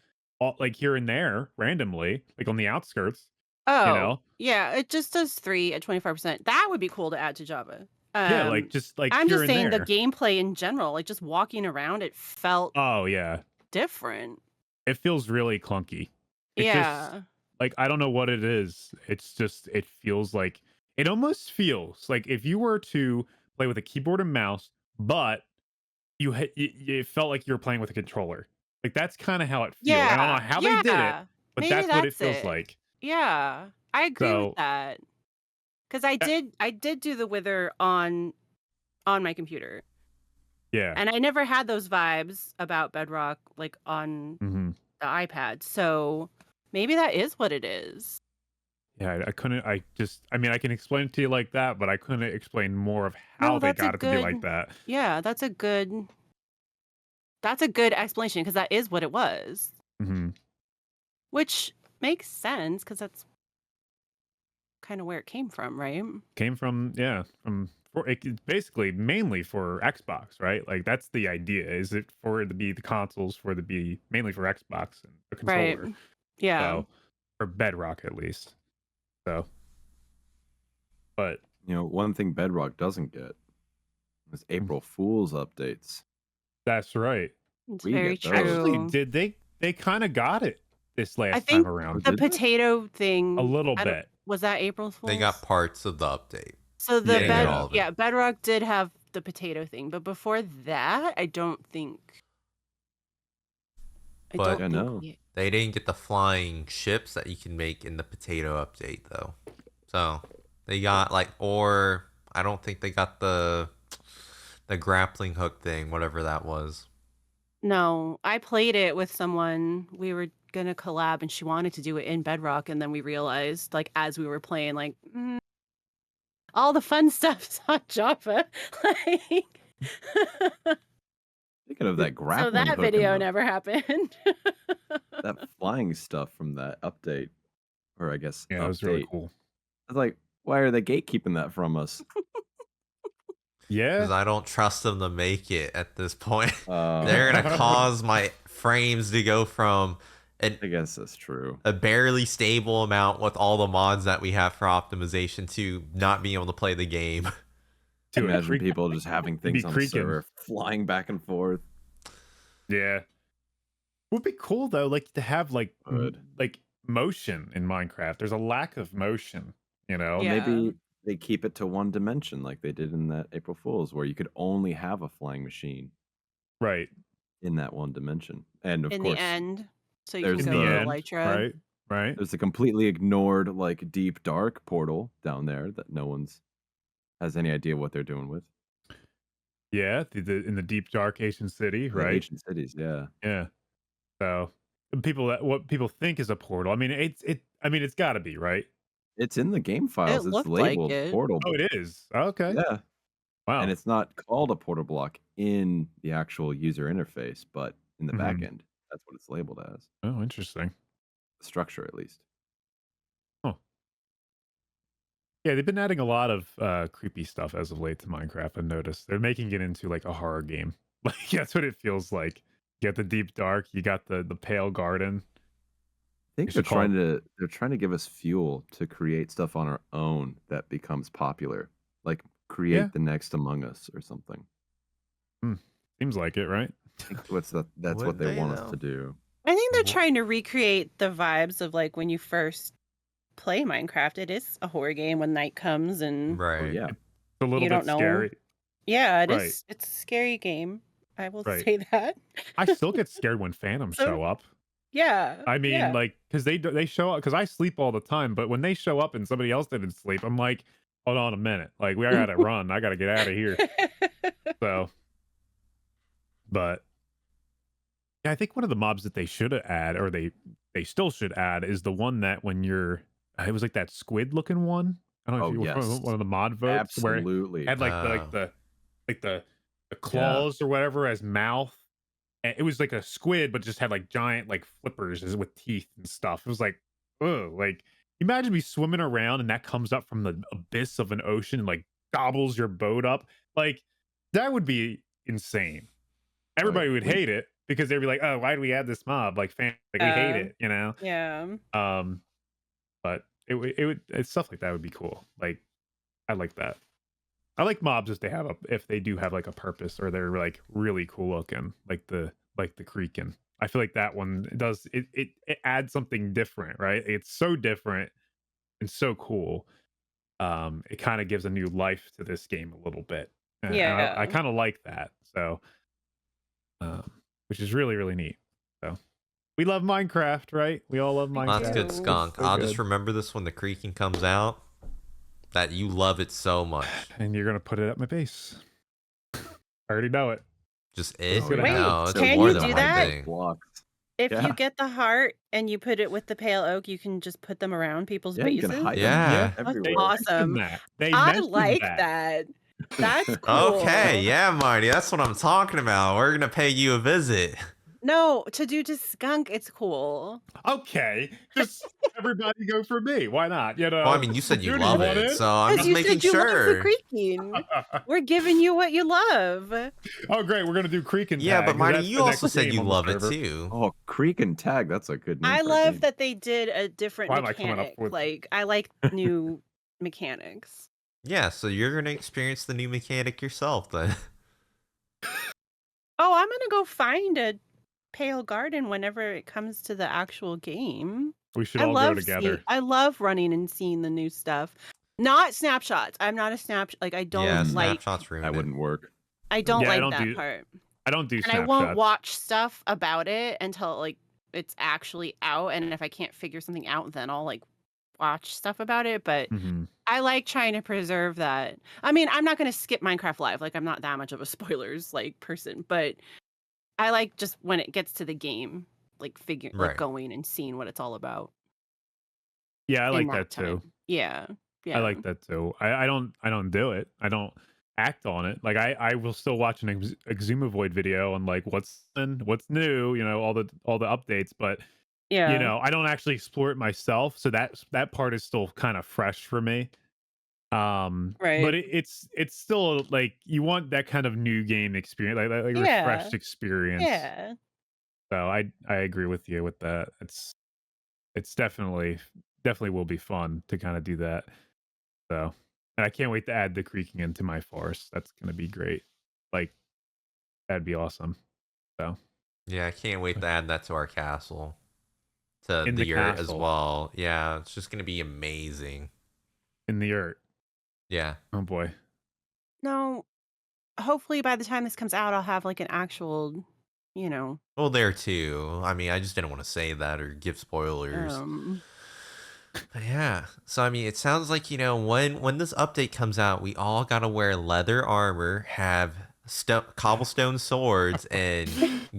like here and there, randomly, like on the outskirts. Oh, know? yeah, it just does 3 at 25%. That would be cool to add to Java. Yeah, like just like I'm here just and saying there. the gameplay in general, like just walking around, it felt Oh yeah, different. it feels really clunky. It Yeah. just like I don't know what it is. It's just it feels like it almost feels like if you were to play with a keyboard and mouse, but it felt like you were playing with a controller. Like that's kind of how it feels. I don't know how they did it, but Maybe that's what it that's feels it. like. Yeah, I agree So- with that. Because I did do the wither on my computer, Yeah. and I never had those vibes about Bedrock like on hmm the iPad. So maybe that is what it is. Yeah, I couldn't. I mean, I can explain it to you like that, but I couldn't explain more of how No, they that's a got it to be like good- that. Yeah, that's a good explanation because that is what it was, hmm which makes sense because that's kind of where it came from, right? Came from it's basically mainly for Xbox, right? Like that's the idea. Is it for it to be the consoles for it to be mainly for Xbox and the controller? Right. Yeah. So, or Bedrock at least. So, but You know, one thing Bedrock doesn't get is April Fool's updates. that's right. It's we very get those. true. Actually, they kind of got it this last think time around? The Did they? potato thing. A little I don't- bit. Was that April Fool's? They got parts of the update. So the Yeah, they got all of it. yeah, Bedrock did have the potato thing, but before that, I don't think. But- Yeah, no. They didn't get the flying ships that you can make in the potato update though. So they got or I don't think they got the grappling hook thing, whatever that was. No, I played it with someone. We were gonna collab, and she wanted to do it in Bedrock, and then we realized, like, as we were playing, like, all the fun stuff's on Java. Like, Speaking of that so grappling that hook and video never happened. that flying stuff from that update, or I guess Yeah, it was really update. cool. I was like, why are they gatekeeping that from us? Yeah. Because I don't trust them to make it at this point. Uh, They're gonna cause my frames to go from I guess that's true. a barely stable amount with all the mods that we have for optimization to not being able to play the game. To Imagine people just having be things on the creaking. server flying back and forth. Yeah. Would be cool though, like to have like Would. like motion in Minecraft. There's a lack of motion, you know? Well, Yeah. maybe they keep it to one dimension like they did in that April Fool's, where you could only have a flying machine Right. in that one dimension. And of In course, the end, so you there's can In go the the- to end, Elytra. right? Right. there's a completely ignored like deep dark portal down there that no one's has any idea what they're doing with. Yeah, in the deep dark Asian city, The right? Asian cities, yeah. Yeah. So what people think is a portal. I mean, it's got to be, right? It's in the game files. It's looked like labeled it. portal. Oh, it is. Okay. Yeah. Wow. And it's not called a portal block in the actual user interface, but in the back Mhm. end, that's what it's labeled as. Oh, interesting. The structure, at least. Yeah, they've been adding a lot of creepy stuff as of late to Minecraft. I've noticed they're making it into like a horror game. Like that's what it feels like. You got the deep dark. You got the pale garden. I think You they're should call it- trying to give us fuel to create stuff on our own that becomes popular. Like create Yeah. the next Among Us or something. Seems like it, right? I think that's Would what they they, want us though? to do. I think they're Wha- trying to recreate the vibes of like when you first play Minecraft. It is a horror game when night comes, and Oh, Right. yeah. It's a little You bit don't know. scary. yeah, it is. Right. It's a scary game. I will Right. say that. I still get scared when phantoms So- show up. Yeah. I mean, yeah. like, because they show up, because I sleep all the time, but when they show up and somebody else didn't sleep, I'm like, hold on a minute. Like, we gotta run. I gotta get out of here. So, but yeah, I think one of the mobs that they should add, or they still should add, is the one that when you're, it was like that squid looking one. I don't know if Oh, you were yes. one of the mod votes where it Absolutely. had like the claws or whatever as mouth. And it was like a squid, but just had like giant like flippers with teeth and stuff. It was like, oh, like imagine me swimming around and that comes up from the abyss of an ocean and like gobbles your boat up. Like that would be insane. Everybody would hate it because they'd be like, oh, why do we add this mob? Like, we hate it, you know? yeah. But it's stuff like that would be cool. Like, I like that. I like mobs if they do have like a purpose or they're like really cool looking, like the Creaking. I feel like that one does it adds something different, right? It's so different and so cool. It kind of gives a new life to this game a little bit. And I Yeah. kind of like that. So, which is really, really neat. So, we love Minecraft, right? We all love Minecraft. Well, that's good, It's Skunk. so I'll good. just remember this when the Creaking comes out. That you love it so much. And you're gonna put it at my base. I already know it. Just it? Oh, yeah. Wait, No, it's can more you than do one that? thing. Blocks. If Yeah. you get the heart and you put it with the pale oak, you can just put them around people's Yeah, you bases. can hide Yeah. them That's everywhere. awesome. They I mentioned like that. That's cool. Okay, yeah, Marty, that's what I'm talking about. We're gonna pay you a visit. No, to do to skunk, it's cool. Okay, just everybody go for me. Why not? You know. Well, I mean, you said you Dude, love want it, so I'm Because just you making said you love the sure. creaking. We're giving you what you love. Oh, great. We're gonna do Creaking. Yeah, tag, but 'cause Marty, that's you the also next said game you on the love it server. too. Oh, Creak and Tag. That's a good name. I for a love game. that they did a different Why am I coming up mechanic. with- Like I like new mechanics. Yeah, so you're gonna experience the new mechanic yourself then. Oh, I'm gonna go find a pale garden whenever it comes to the actual game. We should I all go love together. I love running and seeing the new stuff. Not snapshots. I'm not a snapshot. Like I don't Yeah, like. snapshots ruin That it. wouldn't work. I don't Yeah, I like don't that do- part. I don't do And snapshots. I won't watch stuff about it until like it's actually out. And if I can't figure something out, then I'll like watch stuff about it. But Mhm. I like trying to preserve that. I mean, I'm not going to skip Minecraft Live. Like, I'm not that much of a spoilers like person, but I like just when it gets to the game like Right. going and seeing what it's all about Yeah, I in like that that too. time. Yeah. I Yeah. like that too. I don't do it. I don't act on it. Like I will still watch an Exumavoid video on like what's new, all the updates, but Yeah. I don't actually explore it myself, so that part is still kind of fresh for me. But Right. it's still like you want that kind of new game experience, like Yeah. refreshed experience. Yeah. So I agree with you with that. It's definitely will be fun to kind of do that. So, and I can't wait to add the creaking into my forest. That's gonna be great. Like that'd be awesome. So Yeah, I can't wait to add that to our castle, to in the the yurt as castle, well. Yeah, it's just gonna be amazing. in the yurt. Yeah. Oh boy. No, hopefully by the time this comes out, I'll have like an actual, you know, Well, there too. I mean, I just didn't want to say that or give spoilers. But yeah. So I mean, it sounds like when this update comes out, we all gotta wear leather armor, have cobblestone swords, and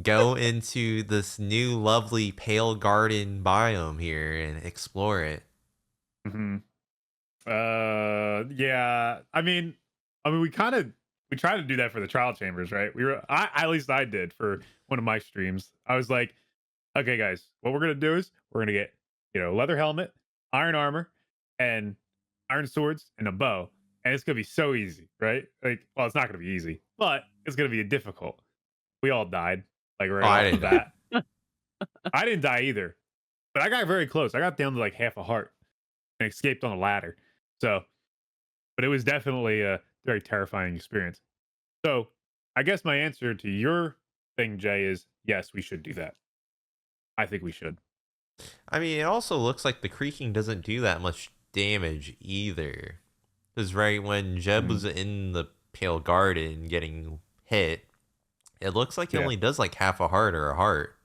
go into this new lovely pale garden biome here and explore it. Hmm. Yeah. We tried to do that for the trial chambers, right? At least I did for one of my streams. I was like, okay, guys, what we're gonna do is we're gonna get leather helmet, iron armor, and iron swords and a bow, and it's gonna be so easy, right? Like, well, it's not gonna be easy, but it's gonna be difficult. We all died, like right Oh, I off the didn't die. bat. I didn't die either, but I got very close. I got down to like half a heart and escaped on a ladder. So, but it was definitely a very terrifying experience. So, I guess my answer to your thing, Jay, is yes, we should do that. I think we should. I mean, it also looks like the creaking doesn't do that much damage either. Because right when Jeb was in the pale garden getting hit, it looks like he Yeah. only does like half a heart or a heart.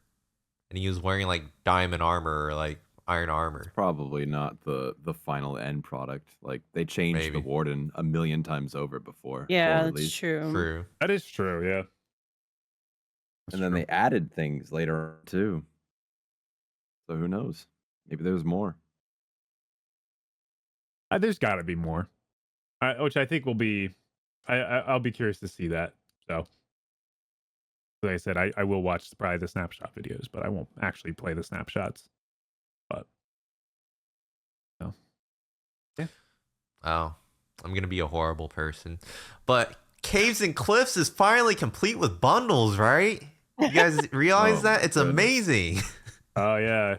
And he was wearing like diamond armor or like iron armor. Probably not the final end product. Like they changed Maybe. the warden a million times over before. Yeah, full that's release. true. True. That is true, yeah. That's And then true. they added things later on too. So who knows? Maybe there's more. There's got to be more, which I think will be. I'll be curious to see that. So, like I said, I will watch probably the snapshot videos, but I won't actually play the snapshots. But no, yeah. Oh, I'm going to be a horrible person. But Caves and Cliffs is finally complete with bundles, right? You guys realize Oh, that? my It's goodness. amazing. Oh yeah.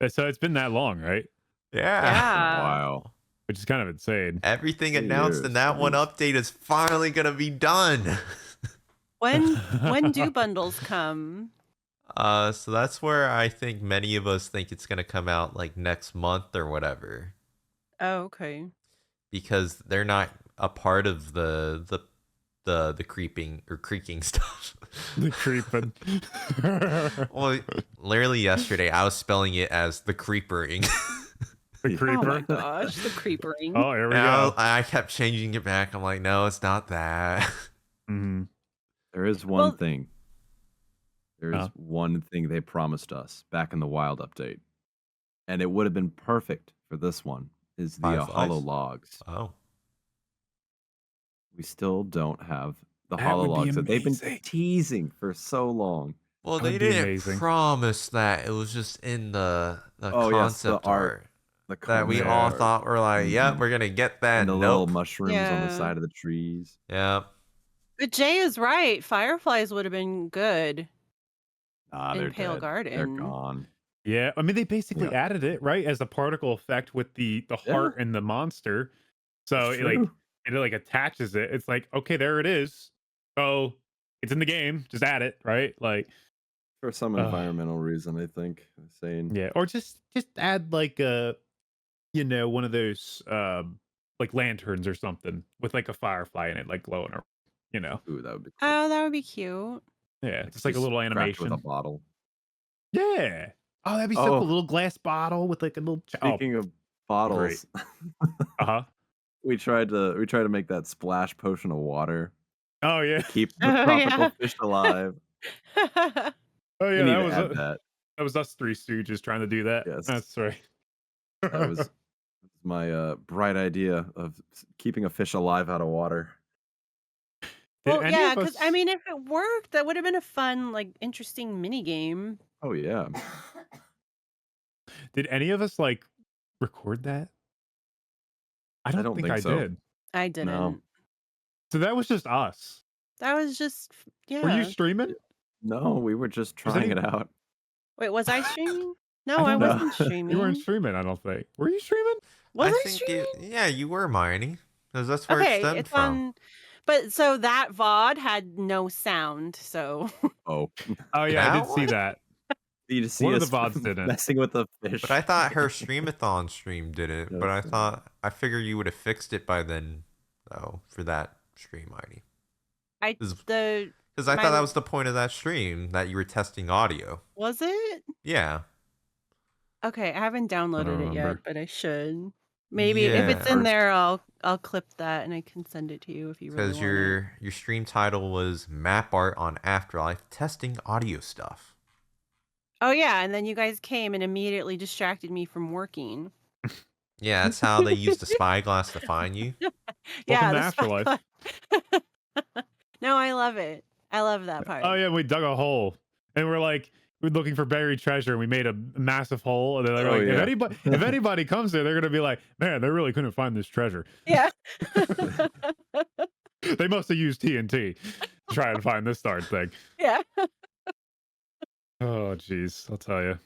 So it's been that long, right? Yeah. Wow. Which is kind of insane. Everything 2 announced in years, that one jeez. update is finally going to be done. When do bundles come? So that's where I think many of us think it's going to come out like next month or whatever, Oh, okay. because they're not a part of the creeping or creaking stuff. The creeping. Well, literally yesterday I was spelling it as the creepering. The Oh my creeper. gosh, the creepering. Oh, here we And go. I kept changing it back. I'm like, no, it's not that. Mhm. There is one Well- thing. There is one thing they promised us back in the Wild update. And it would have been perfect for this one, is the Fireflies? hollow logs. Oh, We still don't have the That hollow would be logs that they've been amazing. teasing for so long. well, That they would be didn't amazing. promise that. It was just in the Oh, yes, the concept art. The that we concept all art. thought were like, yeah, Mhm. we're gonna get that. And the little Nope. mushrooms on the Yeah. side of the trees. Yeah. But Jay is right. Fireflies would have been good Nah, in they're Pale dead. Garden. They're gone. Yeah, I mean they basically Yeah. added it right as a particle effect with the heart and the monster. So It's it, like true. it like attaches it. It's like okay, there it is. So it's in the game. Just add it, right? Like For some Ugh. environmental reason, I think. Insane. yeah, or just add like a one of those like lanterns or something with like a firefly in it, like glowing or Ooh, that would be cool. Oh, that would be cute. yeah, just like a little scratch animation. with a bottle. Yeah. Oh, that'd be so Oh. cool. A little glass bottle with like a little. Speaking of bottles, Uh-huh. we tried to make that splash potion of water. Oh yeah. Keep the Oh, tropical yeah. fish alive. Oh We yeah, need that to was add that. That was us three stooges trying to do that. Yes. That's right. That was my bright idea of keeping a fish alive out of water. Did Well, any yeah, of because I us mean, if it worked, that would have been a fun, like, interesting mini game. Oh yeah. did any of us like record that? I don't don't think think I so. did. I didn't. So that was just us. That was just, Were you yeah. streaming? No, we were just Was trying any- it out. Wait, was I streaming? I No, don't I know. wasn't You streaming. You weren't streaming, I don't think. Were you streaming? Was I think streaming? yeah, you were mining. Because that's where it Okay, stemmed it's from. on. But so that VOD had no sound, so Oh, Oh yeah, I That did see one? that. you just see One of us the VODs didn't. messing with the fish. But I thought her streamathon stream didn't. No, But I it's not. thought, I figured you would have fixed it by then, though, for that stream ID. I Because I my- thought that was the point of that stream, that you were testing audio. was it? Yeah. Okay, I haven't downloaded it yet, remember. but I should. Maybe if it's Yeah. in there, I'll clip that and I can send it to you if you really Because want it. your stream title was Map Art on Afterlife, testing audio stuff. Oh yeah, and then you guys came and immediately distracted me from working. Yeah, that's how they used the spyglass to find you. Yeah, to the Afterlife. spotlight. No, I love it. I love that part. Oh yeah, we dug a hole and we're looking for buried treasure and we made a massive hole and then they're Oh, like, yeah. if anybody comes there, they're gonna be like, man, they really couldn't find this treasure. Yeah. They must have used TNT to try and find this darn thing. Yeah. Oh jeez, I'll tell you.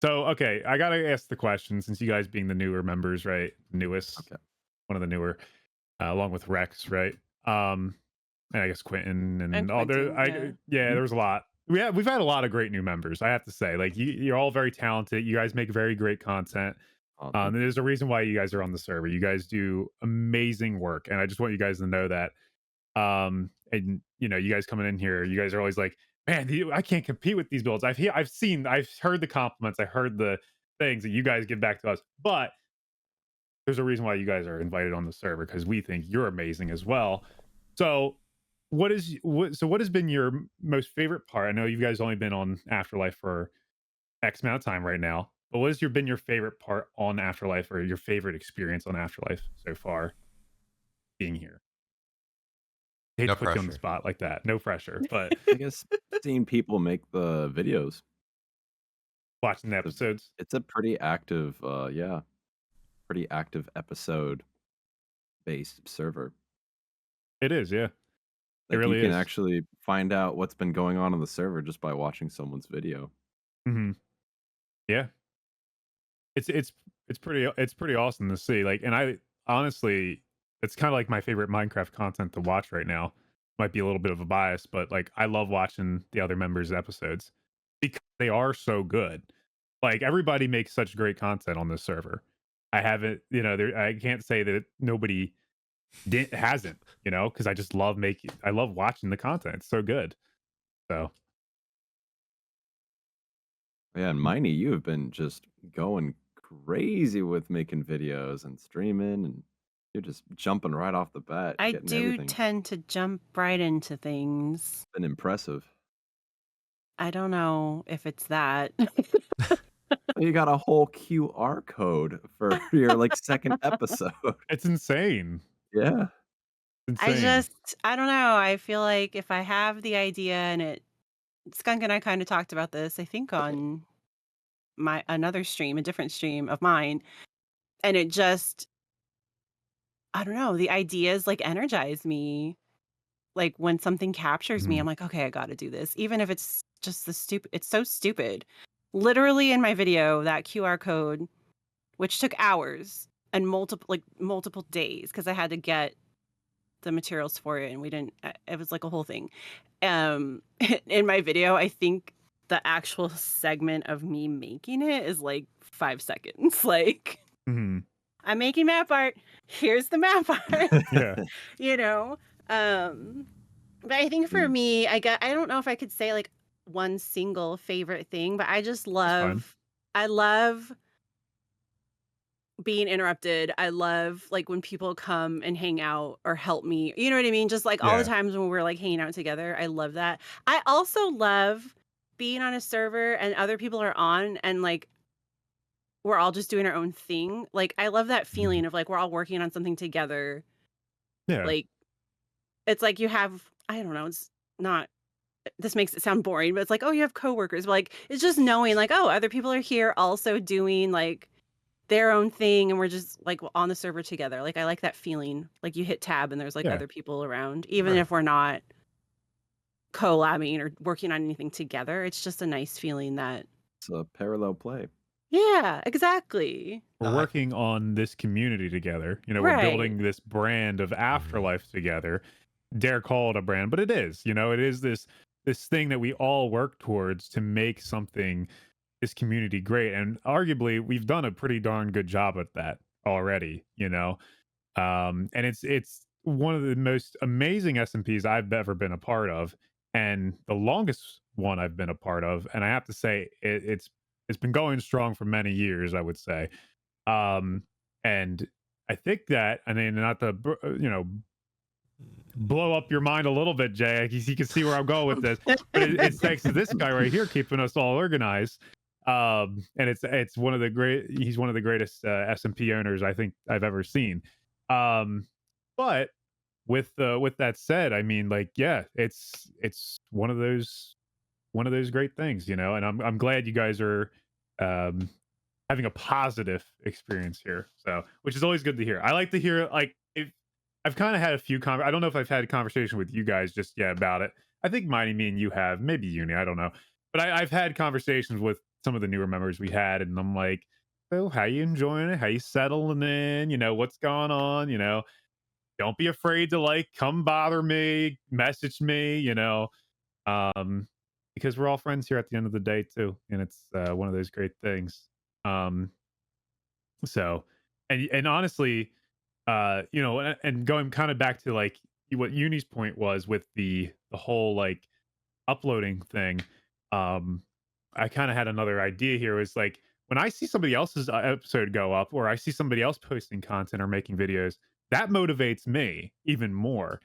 So okay, I gotta ask the question since you guys being the newer members, right? Newest, Okay. one of the newer, along with Rex, right? And I guess Quentin and all there. Quentin, There was a lot. We've had a lot of great new members. I have to say, like you're all very talented. You guys make very great content. Awesome. There's a reason why you guys are on the server. You guys do amazing work, and I just want you guys to know that. And you know, you guys coming in here, you guys are always like, man, I can't compete with these builds. I've heard the compliments, I heard the things that you guys give back to us, but there's a reason why you guys are invited on the server because we think you're amazing as well. So what has been your most favorite part? I know you guys only been on Afterlife for X amount of time right now, but what has been your favorite part on Afterlife or your favorite experience on Afterlife so far being here? Hate No to put you on the pressure. spot like that. No pressure, but I guess seeing people make the videos. watching the episodes. It's a pretty active, pretty active episode based server. It is, yeah. It Like really you can is. actually find out what's been going on the server just by watching someone's video. Mm-hmm. Yeah. It's pretty awesome to see. Like, and I honestly, it's kind of like my favorite Minecraft content to watch right now. Might be a little bit of a bias, but like I love watching the other members' episodes because they are so good. Like everybody makes such great content on this server. I haven't, I can't say that nobody hasn't, because I just love I love watching the content. It's so good. So Yeah, and Miney, you have been just going crazy with making videos and streaming, and you're just jumping right off the bat. I getting do everything. tend to jump right into things. Been impressive. I don't know if it's that. You got a whole QR code for your second episode. it's insane. Yeah. It's I insane. I don't know. I feel like if I have the idea and Skunk and I kind of talked about this, I think on another stream, a different stream of mine, and it just, I don't know, the ideas energize me. Like when something captures me, Mhm. I'm like, okay, I got to do this, even if it's just it's so stupid. Literally in my video, that QR code, which took hours and multiple days because I had to get the materials for it, and we didn't. It was like a whole thing. In my video, I think the actual segment of me making it is like 5 seconds. Like, Mhm. I'm making map art. Here's the map art. Yeah. But I think for me, I don't know if I could say like one single favorite thing, but I just love, I love being interrupted. I love like when people come and hang out or help me. You know what I mean? Just like all the Yeah. times when we're like hanging out together. I love that. I also love being on a server and other people are on and like we're all just doing our own thing. Like I love that feeling of like we're all working on something together. Yeah. Like it's like you have, I don't know, it's not, this makes it sound boring, but it's like, oh, you have coworkers. But like it's just knowing like, oh, other people are here also doing like their own thing and we're just like on the server together. Like I like that feeling. Like you hit tab and there's like Yeah. other people around, even Right. if we're not collabing or working on anything together. It's just a nice feeling that It's a parallel play. yeah, exactly. We're No, I- working on this community together. You know, we're Right. building this brand of AfterLife together. Dare call it a brand, but it is. You know, it is this thing that we all work towards to make something, this community, great. And arguably, we've done a pretty darn good job at that already. You know, and it's one of the most amazing SMPs I've ever been a part of, and the longest one I've been a part of. And I have to say, it's been going strong for many years, I would say. And I think that, I mean, not to blow up your mind a little bit, Jay, you can see where I'm going with this, but it's thanks to this guy right here keeping us all organized. And it's one of the he's one of the greatest SMP owners I think I've ever seen. But with that said, I mean, like, yeah, it's one of those great things, you know. And I'm glad you guys are having a positive experience here, so, which is always good to hear. I like to hear, like, if I've kind of had a few I don't know if I've had a conversation with you guys just yet about it. I think Mighty, me and you have, maybe Uni, I don't know, but I've had conversations with some of the newer members we had, and I'm like, oh, how you enjoying it? How you settling in? You know, what's going on? You know, don't be afraid to like come bother me, message me, you know, because we're all friends here at the end of the day too, and it's one of those great things. So, and honestly, you know, and going kind of back to like what Uni's point was with the whole like uploading thing. I kind of had another idea here. Was like when I see somebody else's episode go up, or I see somebody else posting content or making videos, that motivates me even more.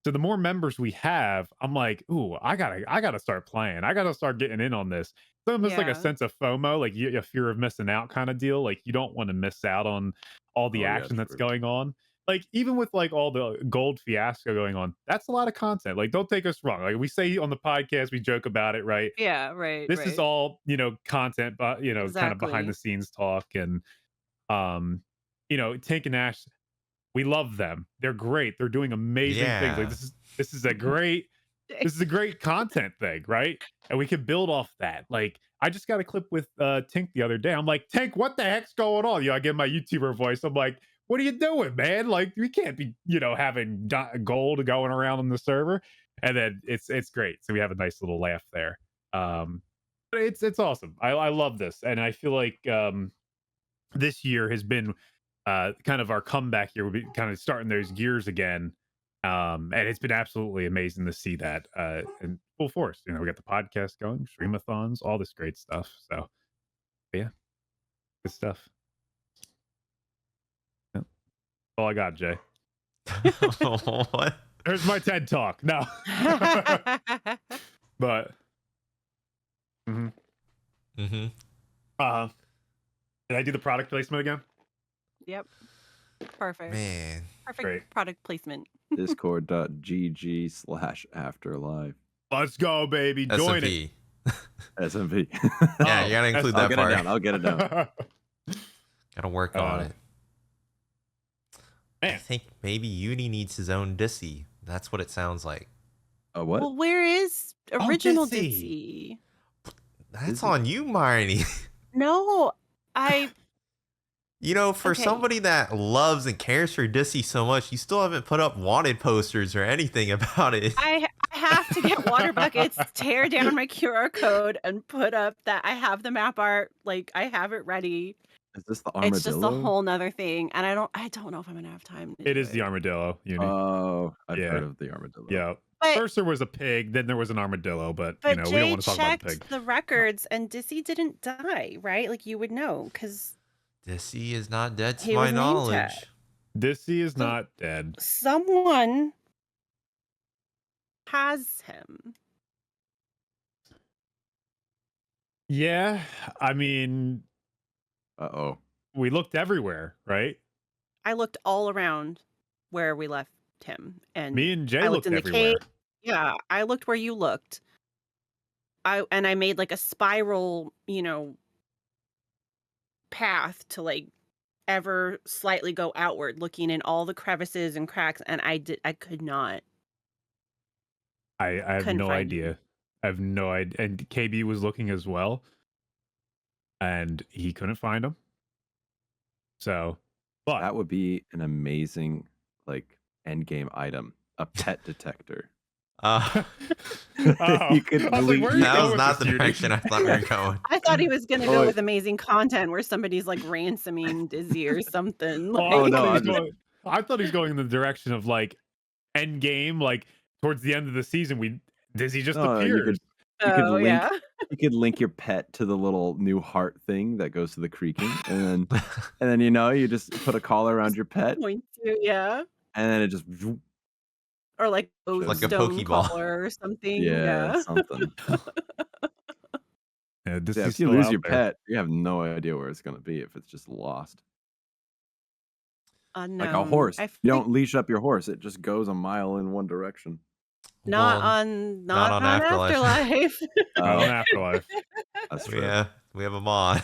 So the more members we have, I'm like, ooh, I gotta start playing. I gotta start getting in on this. It's almost like a Yeah. sense of FOMO, like a fear of missing out kind of deal. Like you don't want to miss out on all the Oh, yeah, action that's true. going on. Like even with like all the gold fiasco going on, that's a lot of content. Like don't take us wrong. Like we say on the podcast, we joke about it, right? Yeah, right. This is all, you know, content, but you know, kind of behind Exactly. the scenes talk. And you know, Tink and Ash, we love them. They're great. They're doing amazing things. Like Yeah. this is a great content thing, right? And we can build off that. Like I just got a clip with Tink the other day. I'm like, Tink, what the heck's going on? You know, I get my YouTuber voice. I'm like, what are you doing, man? Like we can't be, you know, having gold going around on the server. And then it's great. So we have a nice little laugh there. But it's awesome. I love this, and I feel like this year has been kind of our comeback year. We'll be kind of starting those gears again. And it's been absolutely amazing to see that in full force. You know, we got the podcast going, streamathons, all this great stuff. So yeah, good stuff. Yeah. All I got, Jay. What? There's my TED talk. No. But Mm-hmm. did I do the product placement again? Yep. Perfect. Man. Perfect Great. product placement. Discord.gg/afterlife. Let's go, baby. Join it. SMP. SMP. Yeah, you gotta include I'll that get it part. down. I'll get it down. Gotta work on it. I Man. think maybe Uni needs his own Dissy. That's what it sounds like. What? Well, where is original Ditsy. Ditsy? That's Dizzy. on you, Marnie. No, You know, for Okay. somebody that loves and cares for Dissy so much, you still haven't put up wanted posters or anything about it. I have to get water buckets, tear down my QR code, and put up that I have the map art. Like I have it ready. Is this the armadillo? It's just a whole nother thing, and I don't know if I'm gonna have time. To It do is the armadillo. Uni. Oh, I've Yeah. heard of the armadillo. Yeah. But First there was a pig, then there was an armadillo, but you but know, we Jay don't want to talk about the checked pig. the records, and Dissy didn't die, right? Like you would know, because Dissy is not dead to He my was named knowledge. that. Dissy is So- not dead. someone has him. Yeah, I mean, Uh-oh. we looked everywhere, right? I looked all around where we left him, and Me and Jay I looked looked in the cave. everywhere. Yeah, I looked where you looked. I made like a spiral, path to like ever slightly go outward, looking in all the crevices and cracks, and I could not. I have Couldn't no find him. idea. I have no idea. And KB was looking as well, and he couldn't find him. So, but That would be an amazing, like, end game item. A pet detector. Uh, oh, You could I was like, link- where are you that going was with not this, the Judy? direction I thought we were going. I thought he was gonna Oh, go wait. with amazing content where somebody's like ransoming Dizzy or something. Oh, Oh, like- no, I thought he was going in the direction of like end game, like towards the end of the season, Dizzy just No, you appears. You could Oh link yeah. you could link your pet to the little new heart thing that goes to the creaking, and then you just put a collar around your pet, Point to, yeah. and then it just Or like Like a stone Pokeball. collar or something. yeah, Yeah. something. Yeah, Yeah, Dizzy's if you still lose out your there. pet, you have no idea where it's gonna be if it's just lost. Unknown. Like a horse, I you think don't leash up your horse; it just goes a mile in one direction. not Well, on not on Afterlife. Afterlife. Not on Oh, Afterlife. that's true. yeah, we have a mod.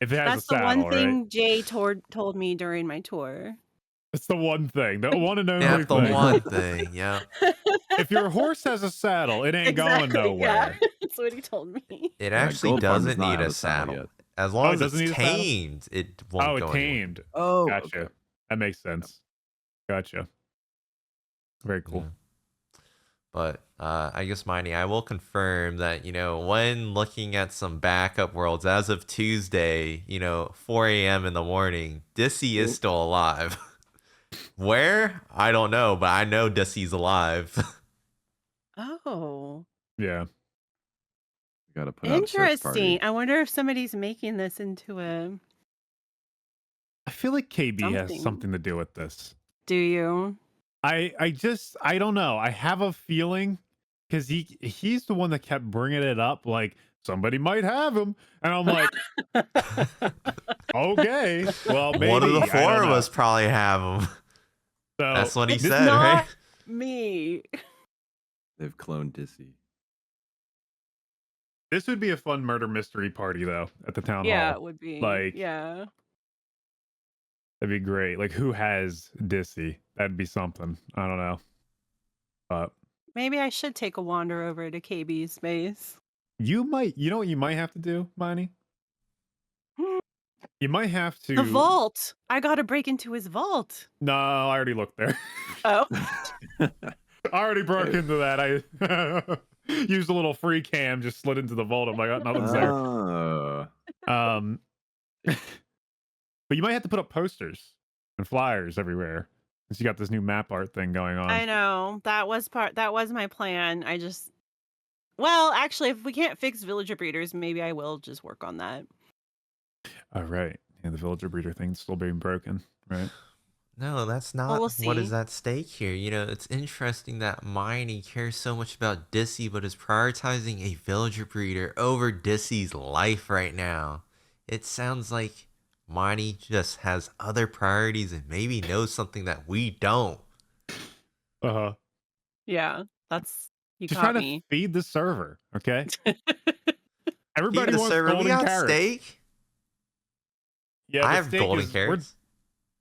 If it has That's a saddle, the one thing right? Jay told me during my tour. It's the one thing, the one and only Yeah, the thing. one thing. Yeah, If your horse has a saddle, it ain't going Exactly, nowhere. Yeah. That's what he told me. it Yeah, actually Gold Farm does doesn't not need have a saddle. yet. As long it as doesn't it's need a saddle? tamed, it won't Oh, go it anywhere. tamed. Oh, Gotcha. okay. That makes sense. Gotcha. Very cool. Yeah. But I guess, Miney, I will confirm that, when looking at some backup worlds, as of Tuesday, 4 a.m. in the morning, Dissy is still alive. Where? I don't know, but I know Dissy's alive. Oh, Yeah. Got to put out a search party. interesting. I wonder if somebody's making this into a. I feel like KB has Something. something to do with this. Do you? I don't know. I have a feeling because he's the one that kept bringing it up, like somebody might have him, and I'm like, okay, well, maybe One of the I four don't of know. us probably have them. So, That's what he It's said, not right? me. They've cloned Dissy. This would be a fun murder mystery party, though, at the town Yeah, hall. it would be. Like- yeah. That'd be great. Like, who has Dissy? That'd be something. I don't know. But Maybe I should take a wander over to KB's space. you know what you might have to do, Miney? You might have to. The vault. I got to break into his vault. No, I already looked there. Oh, I already broke into that. I used a little free cam, just slid into the vault. I'm like, oh, nothing's there. Oh. But you might have to put up posters and flyers everywhere since you got this new map art thing going on. I know. That was my plan. Well, actually, if we can't fix villager breeders, maybe I will just work on that. All right. Yeah, the villager breeder thing's still being broken, right? No, that's not we'll what is see. at stake here. It's interesting that Miney cares so much about Dissy, but is prioritizing a villager breeder over Dissy's life right now. It sounds like Miney just has other priorities and maybe knows something that we don't. Uh-huh. Yeah, that's you Just caught trying me. to feed the server, okay? Everybody Feed the wants server. golden We got carrots. steak. Yeah, I but have steak golden is- carrots.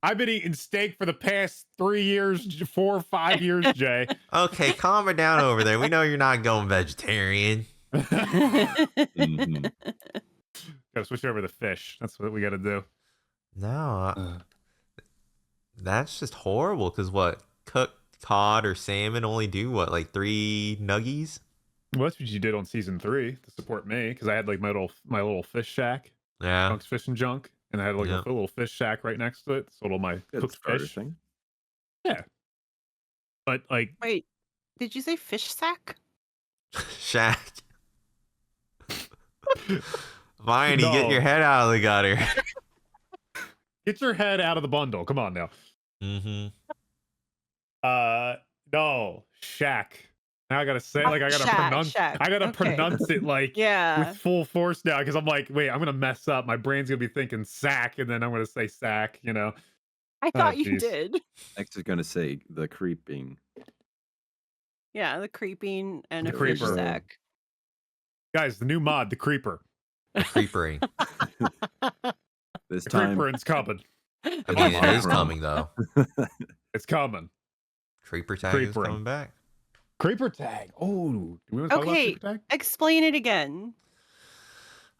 I've been eating steak for the past 3 years, 4 or 5 years, Jay. Okay, calm it down over there. We know you're not going vegetarian. Mhm. Gotta switch over to fish. That's what we gotta do. No, that's just horrible. Because what? Cooked cod or salmon only do what, like 3 nuggies? Well, that's what you did on season 3 to support me, because I had like my little fish shack, Yeah. Junk's Fish and Junk, and I had like Yeah. a little fish shack right next to it. So all my Good cooked starter fish. thing. But like, Wait, did you say fish sack? Shaq. Miney, get No. your head out of the gutter. get your head out of the bundle. Come on now. Mm-hmm. No, shack. Now I gotta say, like, I gotta Shack. I gotta Okay. pronounce it like Yeah. with full force now because I'm like, wait, I'm gonna mess up. My brain's gonna be thinking sack, and then I'm gonna say sack. I Oh, thought you jeez. did. Next is gonna say the creeping. Yeah, the creeping and The a fish creeper. sack. Guys, the new mod, the creeper. The creepering. This The time, creeper is coming. I It's mean, it is monochrome. coming though. It's coming. Creeper tag is Creepering. coming back. Creeper tag. Oh, do we want to talk about Okay, creeper tag? explain it again.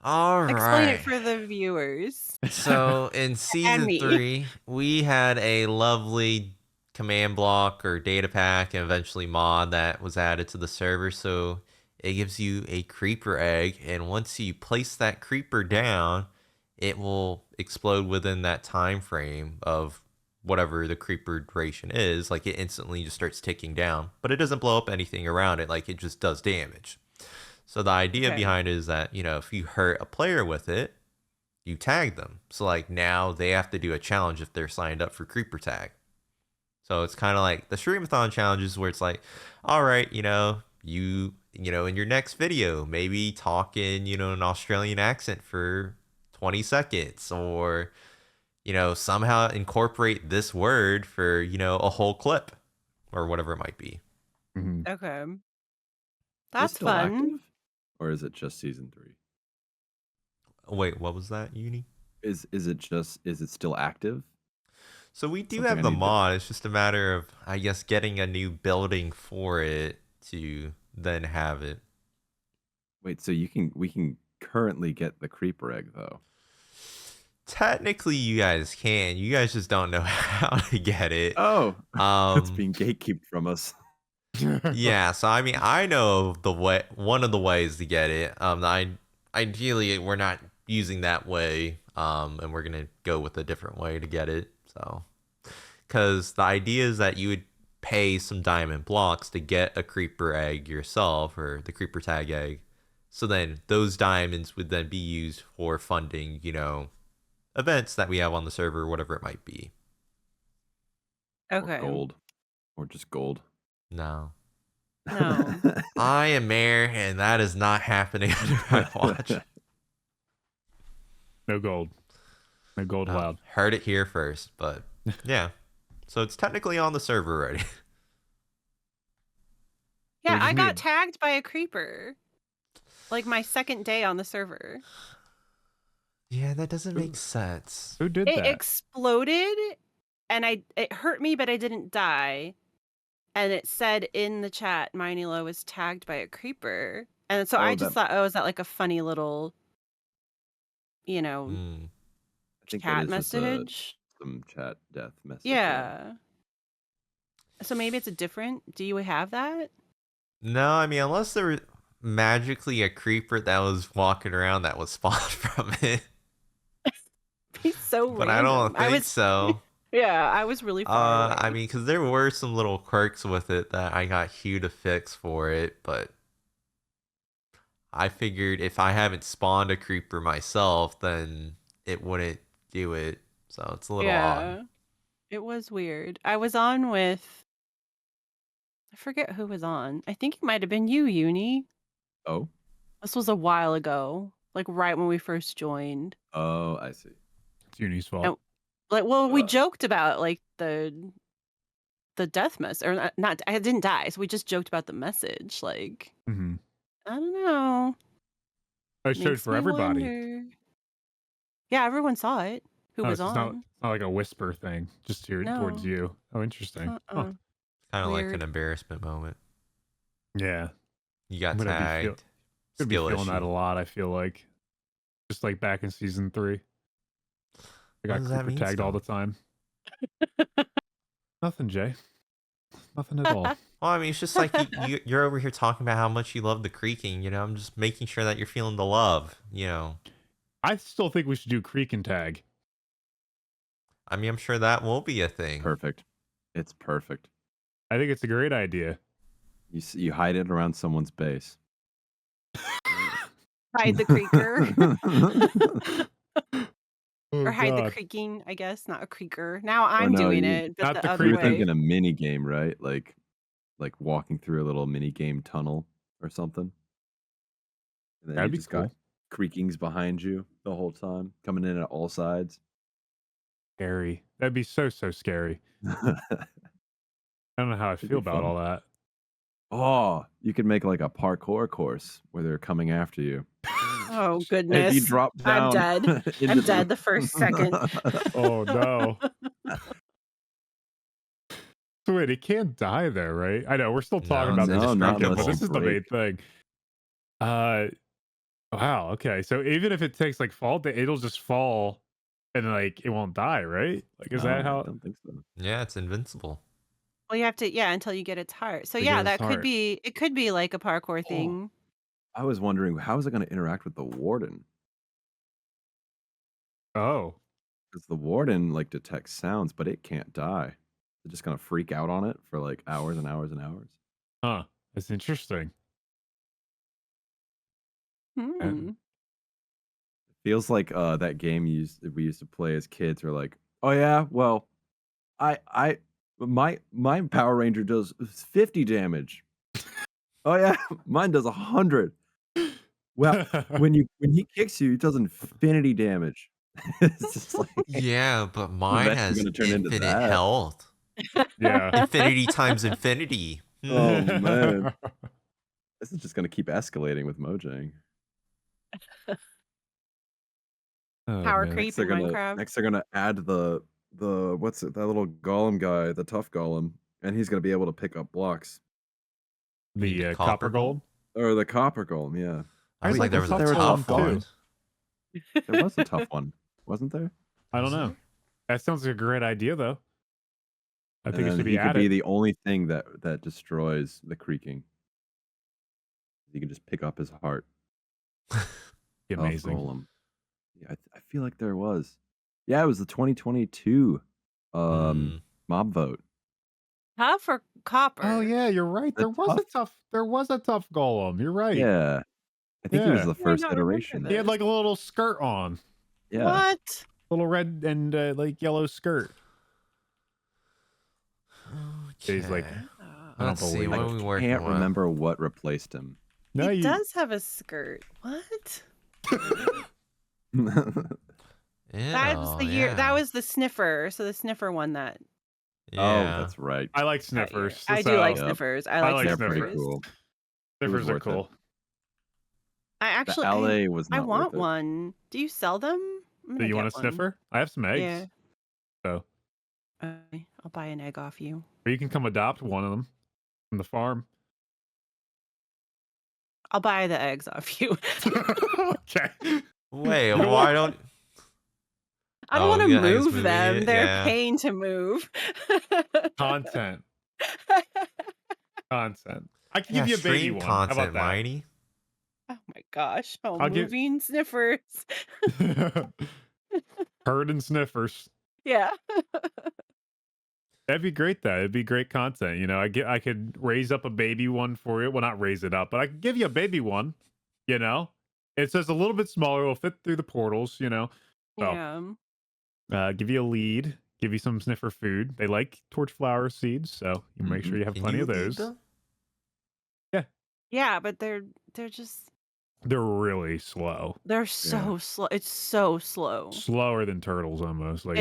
All Explain it right. for the viewers. So in season me. 3, we had a lovely command block or data pack and eventually mod that was added to the server. So it gives you a creeper egg, and once you place that creeper down, it will explode within that time frame of whatever the creeper duration is. Like, it instantly just starts ticking down, but it doesn't blow up anything around it. Like, it just does damage. So the idea Okay. behind it is that, if you hurt a player with it, you tag them. So like now they have to do a challenge if they're signed up for creeper tag. So it's kind of like the streamathon challenges where it's like, all right, you in your next video, maybe talk in, an Australian accent for 20 seconds, or, somehow incorporate this word for, a whole clip or whatever it might be. Mhm. Okay. Is it That's still fun. active? Or is it just season 3? Wait, what was that, Uni? Is it still active? So we do Something have I the need to- mod. It's just a matter of, I guess, getting a new building for it to then have it. Wait, so we can currently get the creeper egg though. Technically, you guys can. You guys just don't know how to get it. Oh, it's Um, being gatekept from us. yeah. So I mean, I know one of the ways to get it. Ideally, we're not using that way. And we're gonna go with a different way to get it. So, because the idea is that you would pay some diamond blocks to get a creeper egg yourself, or the creeper tag egg. So then those diamonds would then be used for funding, events that we have on the server, whatever it might be. Okay. Or gold. Or just gold. No. No. I am mayor, and that is not happening under my watch. No gold. No gold allowed. Heard it here first, but yeah. So it's technically on the server already. Yeah, just I got need- tagged by a creeper. Like my second day on the server. Yeah, that doesn't make sense. Who did It that? exploded and it hurt me, but I didn't die. And it said in the chat, Minilo was tagged by a creeper. And so Oh, I just that- thought, oh, is that like a funny little, Hmm. I think chat that is just message? some chat death message. Yeah. So maybe it's a different. Do you have that? No, I mean, unless there was magically a creeper that was walking around that was spawned from it. He's so But I random. don't think was, so. Yeah, I was really far away. I mean, because there were some little quirks with it that I got Hugh to fix for it, but I figured if I haven't spawned a creeper myself, then it wouldn't do it. So it's a little odd. It was weird. I was on with, I forget who was on. I think it might have been you, Uni. Oh. This was a while ago, like right when we first joined. Oh, I see. It's Uni's fault. Oh. Like, well, we Uh. joked about like the death mess, or not. I didn't die, so we just joked about the message. Like, Mm-hmm. I don't know. I showed Makes for me everybody. wonder. Yeah, everyone saw it. Who Oh, was it's on? not like a whisper thing, just here towards No. you. Oh, interesting. Huh. Uh-uh. Kind of like Weird. an embarrassment moment. Yeah, You got I'm gonna be tagged. could be Skill feeling issue. that a lot. I feel like, just like back in season 3, I got does that creeper mean tagged all still? the time. Nothing, Jay. Nothing at all. Well, I mean, it's just like you're over here talking about how much you love the creaking. I'm just making sure that you're feeling the love. I still think we should do Creaking tag. I mean, I'm sure that will be a thing. Perfect. It's perfect. I think it's a great idea. You hide it around someone's base. Hide the creaker. Oh, Or hide the God. creaking, I guess, not a creaker. Now I'm no, doing you- it, but not the the other You were way. thinking a mini game, right? Like like walking through a little mini game tunnel or something. And then That'd you be just got cool. creakings behind you the whole time, coming in at all sides. Scary. That'd be so scary. I don't know how I Should feel be about fun. all that. Oh, you could make like a parkour course where they're coming after you. Oh And if you goodness. drop I'm down dead. into I'm dead the first second. Oh no. So wait, it can't die there, right? I know we're still talking No, about it's the No, not destruction, but unless you this is the main break. thing. Wow, okay. So even if it takes like fall, it'll just fall and like it won't die, right? Like is that No, I how don't think so. Yeah, it's invincible. Well, you have to, yeah, until you get its heart. So to yeah, get its that could heart? be. It could be like a parkour Oh, thing. I was wondering how is it going to interact with the warden? Oh. Because the warden like detects sounds, but it can't die. It's just going to freak out on it for like hours and hours and hours. Huh. That's interesting. Hmm. Feels like that game we used to play as kids. We're like, oh yeah, well, my Power Ranger does 50 damage. Oh yeah, mine does 100. Well, when he kicks you, it does infinity damage. It's just like Yeah, but mine eventually has going to turn into infinite that. health. Yeah. Infinity times infinity. Oh man, this is just going to keep escalating with Mojang. Oh, Power man. creep in Minecraft. Next they're gonna add the what's it, that little golem guy, the tough golem, and he's gonna be able to pick up blocks. Need The a copper gold. Or the copper golem, yeah. I was I'd like, there was a tough tough one, one. too. There was a tough one, wasn't there? I don't Was know. there? That sounds like a great idea, though. I think it And should be he could be added. the only thing that destroys the creaking. He can just pick up his heart. Be Tough amazing. golem. Yeah, I feel like there was. Yeah, it was the 2022 Mm. mob vote. Tough or copper? Oh yeah, you're right. The There was a tough golem. You're right. Yeah. I think he was Yeah. the I first don't remember iteration. He had this. like a little skirt on, Yeah. What? little red and like yellow skirt. He's like, Okay. I don't Let's see. believe What it. are we working Can't with? remember what replaced him. No, He you. does have a skirt. What? That was the year. That was the sniffer. So the sniffer won that. Oh, that's right. I like that year. sniffers. I so do like Yep. sniffers. I I like like They're sniffers. pretty cool. Sniffers are worth it. cool. I actually, The LA was I not want worth it. one. Do you sell them? I'm Do gonna you want a get one. sniffer? I have some eggs. Yeah. So, Okay, I'll buy an egg off you. or you can come adopt one of them from the farm. I'll buy the eggs off you. Okay. Wait, You know why what? don't? I don't Oh, want to yeah, eggs move moving them. it, They're yeah. a pain to move. Content. Content. I can Yeah, give you a baby stream one. How about content, that? Mighty. Oh my gosh. Oh, I'll give- moving sniffers. Herd and sniffers. Yeah. That'd be great. Though it'd be great content. You know, I could raise up a baby one for you. Well, not raise it up, but I could give you a baby one. You know, it's just a little bit smaller. It'll fit through the portals. You know, so Yeah. give you a lead. Give you some sniffer food. They like torchflower seeds, so you make sure you have Can plenty you of lead those. them? Yeah, but they're just They're really slow. they're so slow. It's so slow. Slower than turtles almost. Like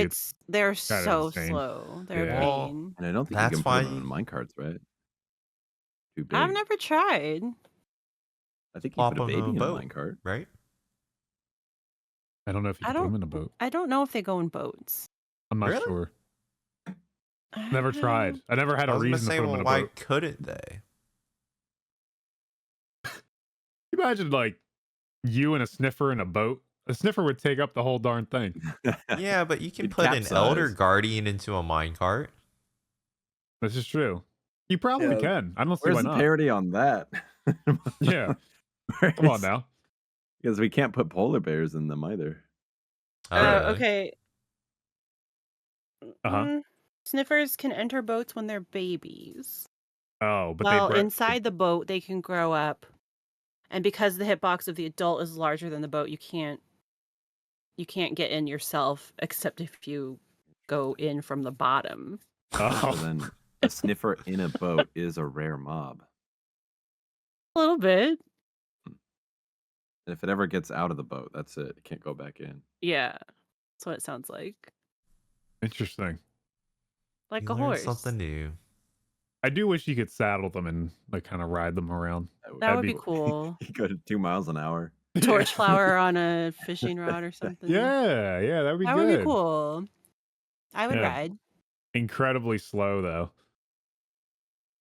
They're kind of so insane. slow. They're Yeah. a Well, pain. And I don't think That's you can why put them in minecarts, right? Too big. I've never tried. I think you Plop put a 'em in a baby in a boat. minecart. Right? I don't know if you I can put them don't in a boat. I don't know if they go in boats. I'm not Really? sure. I Never don't tried. know. I never had I a was gonna reason to say, put them well, in a why boat. couldn't they? Imagine like you and a sniffer in a boat. A sniffer would take up the whole darn thing. Yeah, but you can You'd put an elder capsize. guardian into a minecart. This is true. You probably Yeah, can. I don't see Where's why the not. parody on that? Yeah. Come on now. Because we can't put polar bears in them either. Oh, really? Okay. Uh-huh. Sniffers can enter boats when they're babies. Oh, but Well, they inside the boat, they can grow up. And because the hitbox of the adult is larger than the boat, you can't get in yourself except if you go in from the bottom. So Oh. then A sniffer in a boat is a rare mob. A little bit. And if it ever gets out of the boat, that's it. It can't go back in. Yeah. That's what it sounds like. Interesting. Like You a learn horse. something new. I do wish you could saddle them and like kind of ride them around. That That'd would be be cool. You go to 2 miles an hour. Torch flower on a fishing rod or something. Yeah, yeah, that would be That good. would be cool. I would Yeah. ride. Incredibly slow though.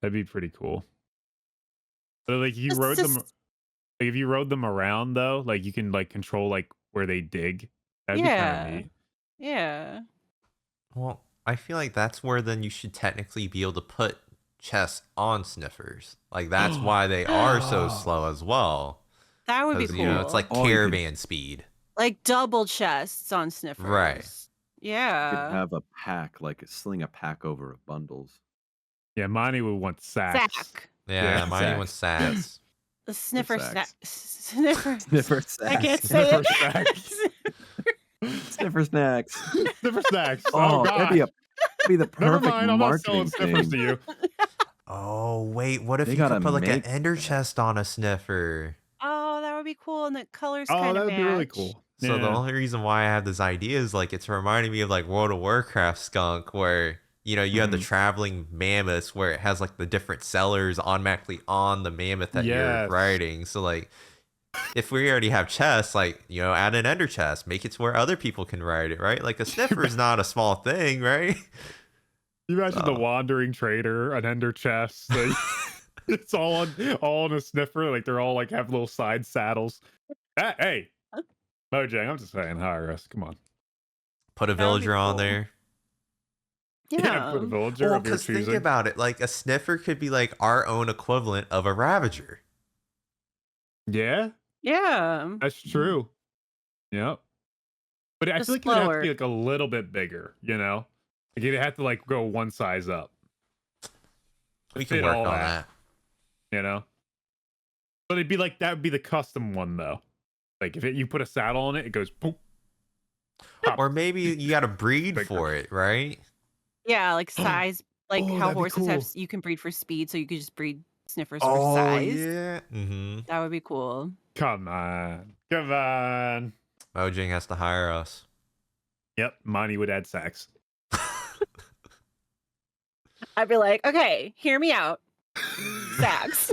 That'd be pretty cool. But like you It's rode them, just- like if you rode them around though, like you can like control like where they dig. That'd be kind Yeah. of neat. Yeah. Well, I feel like that's where then you should technically be able to put chests on sniffers. Like that's why they are so slow as well. That would be Because cool. you know it's like Oh, you could- caravan speed. like double chests on sniffers. Right. You Yeah. could have a pack, like sling a pack over of bundles. Yeah, Monty would want sacks. Sack. Yeah, Yeah, mine was sacks. The sniffer sacks. sniffer. Sniffer I snacks. can't say Sniffer it. snacks. Sniffer snacks. Sniffer snacks. Oh, that'd be, God. be the Never perfect mind, I'm not selling marketing sniffers thing. to you. Oh wait, what if They you could gotta put like an make ender that. chest on a sniffer? Oh, that would be cool. And the colors Oh, kind that of would be really cool. So the Yeah. only reason why I have this idea is like it's reminding me of like World of Warcraft skunk, where you know you have the Mhm. traveling mammoths where it has like the different sellers automatically on the mammoth that Yes. you're riding. So like if we already have chests, like you know, add an ender chest, make it to where other people can ride it, right? Like a sniffer is not a small thing, right? You imagine the Oh. wandering trader, an ender chest. Like, it's all on a sniffer. Like they're all like have little side saddles. Hey, Mojang, I'm just saying, hire us. Come on. Put a That would be villager on cool. there. Yeah. Put a villager Well, of your because think choosing. about it, like a sniffer could be like our own equivalent of a ravager. Yeah, Yeah. that's true. Yep. But I Just feel like it would have to slower. be like a little bit bigger, you know? Like you'd have to like go one size up, We fit can work all on that. that. you know? But it'd be like that would be the custom one though. Like if you put a saddle on it, it goes boom. Pop. Or maybe you got to breed Bigger. for it, right? Yeah, like size, like Oh, how that'd be horses have, cool. you can breed for speed, so you could just breed sniffers for size. yeah. Mm-hmm. That would be cool. Come on. Come on. Mojang has to hire us. Yep, Monty would add sex. I'd be like, okay, hear me out. Sax.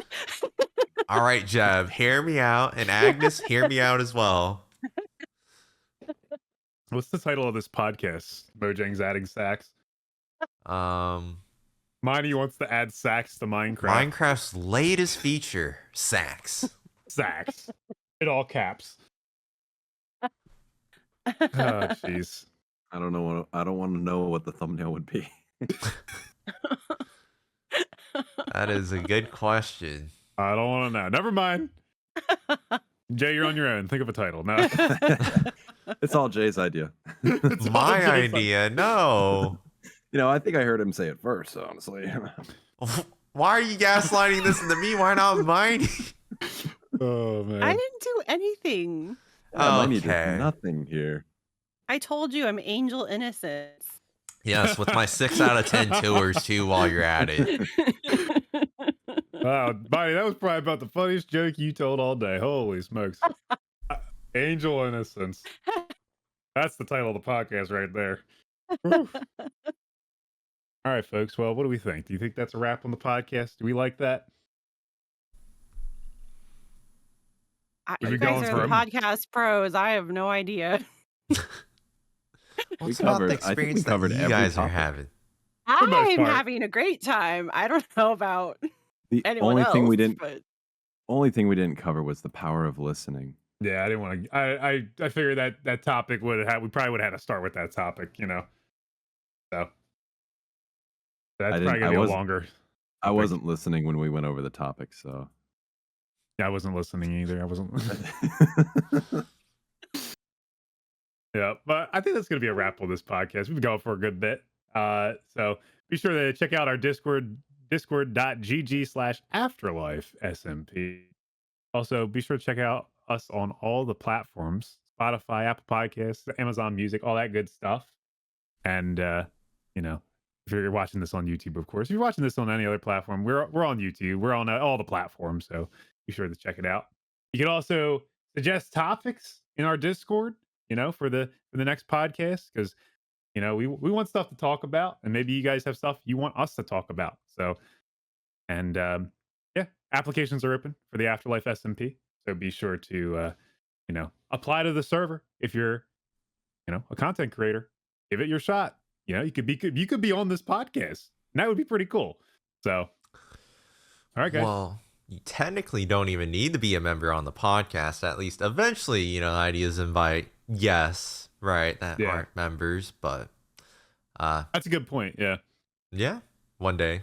All right, Jeb, hear me out, and Agnes, hear me out as well. What's the title of this podcast? Mojang's adding sax. Monty wants to add sax to Minecraft. Minecraft's latest feature, sax. Sax. In all caps. Oh, jeez. I don't know. I don't want to know what the thumbnail would be. That is a good question. I don't want to know. Never mind. Jay, you're on your own. Think of a title. No. It's all Jay's idea. It's all My Jay's idea, no. You know, I think I heard him say it first, honestly. Why are you gaslighting this into me? Why not mine? Oh, man. I didn't do anything. Money did Okay. nothing here. I told you I'm angel innocence. Yes, with my 6 out of 10 tours too while you're at it. Wow, Monty, that was probably about the funniest joke you told all day. Holy smokes. Angel Innocence. That's the title of the podcast right there. Whew. All right, folks. Well, what do we think? Do you think that's a wrap on the podcast? Do we like that? We've You been guys going are the for podcast pros. I have no idea. What's We about covered- the I think we experience that covered you every guys are topic. having? the most I'm part. having a great time. I don't know about The anyone only else. thing we didn't but cover was the power of listening. Yeah, I didn't want to. I figured that topic would have. We probably would have had to start with that topic, you know. So that's didn't- probably gonna I be a wasn't- longer. I wasn't listening when we went over the topic, so. Yeah, I wasn't listening either. I wasn't. Yeah, but I think that's going to be a wrap on this podcast. We've been going for a good bit. So be sure to check out our Discord, discord.gg/AfterLife SMP. Also, be sure to check out us on all the platforms: Spotify, Apple Podcasts, Amazon Music, all that good stuff. And, you know, If you're watching this on YouTube, of course. If you're watching this on any other platform, we're on YouTube. We're on all the platforms, so be sure to check it out. You can also suggest topics in our Discord, for the next podcast, because we want stuff to talk about, and maybe you guys have stuff you want us to talk about. So, and yeah, applications are open for the AfterLife SMP, so be sure to apply to the server if you're a content creator. Give it your shot. You could be on this podcast, and that would be pretty cool. So, all right, guys. Well, you technically don't even need to be a member on the podcast. At least eventually, ideas invite yes, right, that aren't members, but that's a good point. Yeah, one day.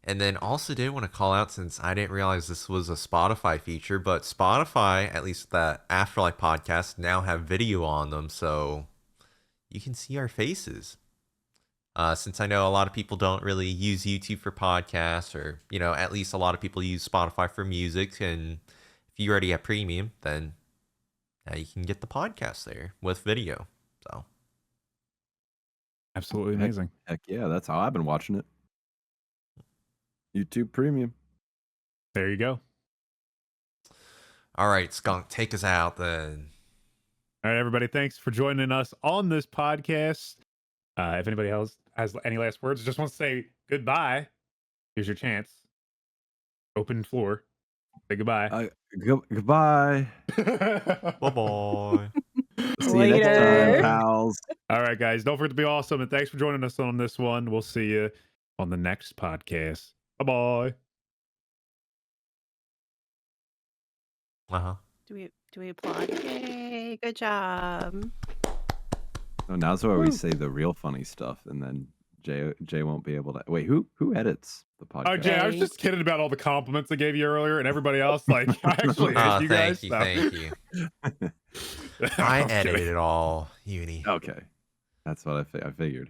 And then also did want to call out, since I didn't realize this was a Spotify feature, but Spotify, at least the AfterLife podcast, now have video on them, so you can see our faces. Since I know a lot of people don't really use YouTube for podcasts, or, at least a lot of people use Spotify for music. And if you already have premium, then now you can get the podcast there with video. So absolutely amazing. Heck yeah, that's how I've been watching it. YouTube Premium. There you go. All right, Skunk, take us out then. All right, everybody. Thanks for joining us on this podcast. If anybody else has any last words, just wants to say goodbye, here's your chance. Open floor. Say goodbye. Goodbye. Bye-bye. See you next time, pals. All right, guys. Don't forget to be awesome, and thanks for joining us on this one. We'll see you on the next podcast. Bye-bye. Do we applaud? Yay, good job. Oh, now's where we say the real funny stuff, and then Jay won't be able to. Wait, who edits the podcast? Oh, Jay, I was just kidding about all the compliments I gave you earlier, and everybody else. Like, I actually hate you guys. Thank you. I edited it all, Uni. Okay, that's what I figured.